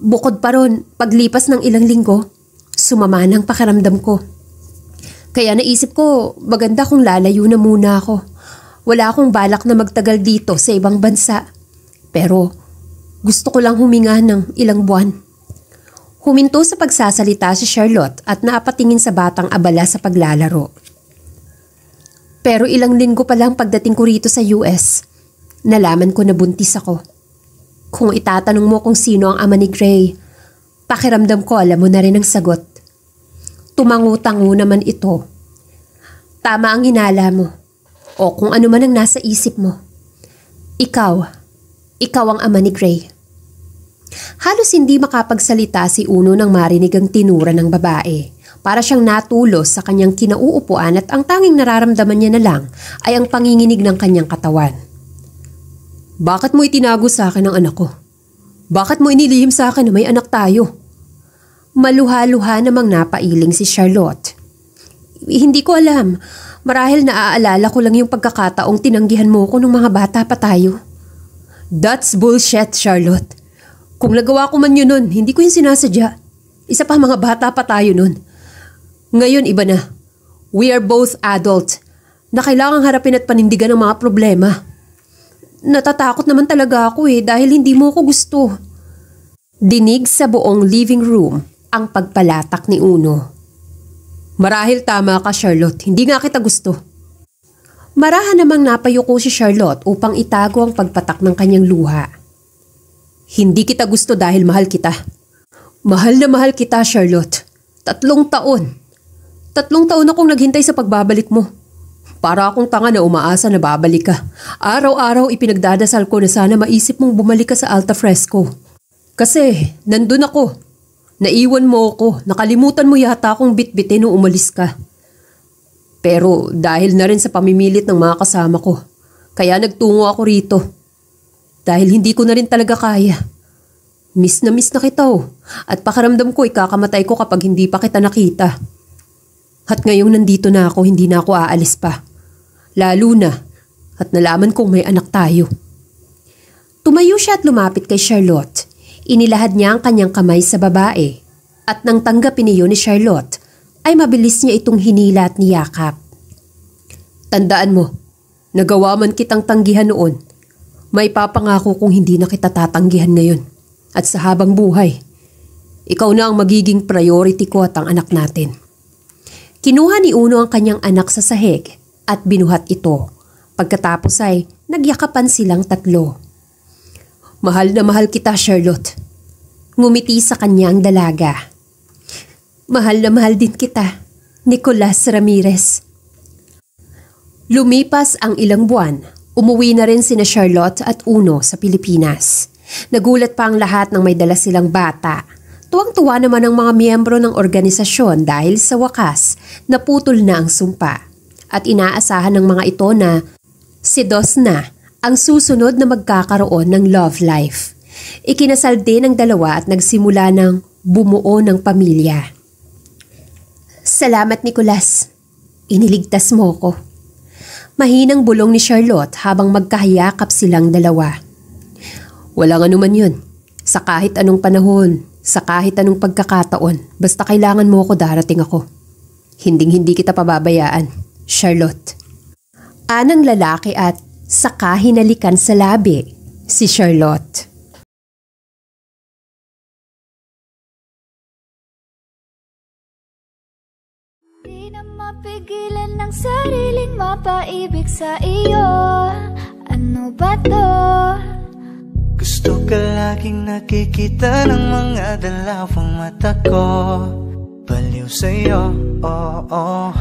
Bukod pa ron, paglipas ng ilang linggo, sumama ng pakiramdam ko. Kaya naisip ko, maganda kung lalayo na muna ako. Wala akong balak na magtagal dito sa ibang bansa. Pero gusto ko lang huminga ng ilang buwan. Huminto sa pagsasalita si Charlotte at naapatingin sa batang abala sa paglalaro. Pero ilang linggo pa lang pagdating ko rito sa US, nalaman ko na buntis ako. Kung itatanong mo kung sino ang ama ni Gray, Pakiramdam ko alam mo na rin ang sagot. Tumango-tango naman ito. Tama ang hinala mo. O kung ano man ang nasa isip mo. Ikaw ang ama ni Gray. Halos hindi makapagsalita si Uno nang marinig ang tinura ng babae. Para siyang natulos sa kanyang kinauupuan at ang tanging nararamdaman niya na lang ay ang panginginig ng kanyang katawan. Bakit mo itinago sa akin ang anak ko? Bakit mo inilihim sa akin na may anak tayo? Maluha-luha namang napailing si Charlotte. Hindi ko alam. Marahil naaalala ko lang yung pagkakataong tinanggihan mo ko nung mga bata pa tayo. That's bullshit, Charlotte. Kung nagawa ko man yun nun, hindi ko yung sinasadya. Isa pa mga bata pa tayo nun. Ngayon iba na. We are both adult na kailangang harapin at panindigan ang mga problema. Natatakot naman talaga ako dahil hindi mo ko gusto. Dinig sa buong living room ang pagpalatak ni Uno. Marahil tama ka, Charlotte. Hindi nga kita gusto. Marahan namang napayuko si Charlotte upang itago ang pagpatak ng kanyang luha. Hindi kita gusto dahil mahal kita. Mahal na mahal kita, Charlotte. 3 taon. 3 taon akong naghintay sa pagbabalik mo. Para akong tanga na umaasa na babalik ka. Araw-araw ipinagdadasal ko na sana maisip mong bumalik ka sa Alta Fresco. Kasi nandun ako. Naiwan mo ako. Nakalimutan mo yata akong bitbitin nung umalis ka. Pero dahil na rin sa pamimilit ng mga kasama ko, kaya nagtungo ako rito. Dahil hindi ko na rin talaga kaya. Miss na kita At pakiramdam ko ikakamatay ko kapag hindi pa kita nakita. At ngayong nandito na ako, hindi na ako aalis pa. Lalo na at nalaman kong may anak tayo. Tumayo siya at lumapit kay Charlotte. Inilahad niya ang kanyang kamay sa babae. At nang tanggapin niyo ni Charlotte, ay mabilis niya itong hinila at niyakap. Tandaan mo, nagawa man kitang tanggihan noon. May papangako kong hindi na kita tatanggihan ngayon. At sa habang buhay, ikaw na ang magiging priority ko at ang anak natin. Kinuha ni Uno ang kanyang anak sa sahig at binuhat ito. Pagkatapos ay nagyakapan silang 3. Mahal na mahal kita, Charlotte. Ngumiti sa kanya ang dalaga. Mahal na mahal din kita, Nicolas Ramirez. Lumipas ang ilang buwan, umuwi na rin sina Charlotte at Uno sa Pilipinas. Nagulat pa ang lahat nang may dala silang bata. Tuwang-tuwa naman ang mga miyembro ng organisasyon dahil sa wakas naputol na ang sumpa. At inaasahan ng mga ito na si Dos na ang susunod na magkakaroon ng love life. Ikinasal din ang dalawa at nagsimula ng bumuo ng pamilya. Salamat, Nicolas. Iniligtas mo ko. Mahinang bulong ni Charlotte habang magkahiyakap silang dalawa. Walang anuman yun. Sa kahit anong panahon, sa kahit anong pagkakataon, basta kailangan mo ako, darating ako. Hinding-hindi kita pababayaan, Charlotte. Anang lalaki at saka hinalikan sa labi si Charlotte. Di na mapigilan ng sariling mapaibig sa iyo. Ano ba to? Gusto ka laging nakikita ng mga dalawang mata ko. Baliw sa'yo, oo.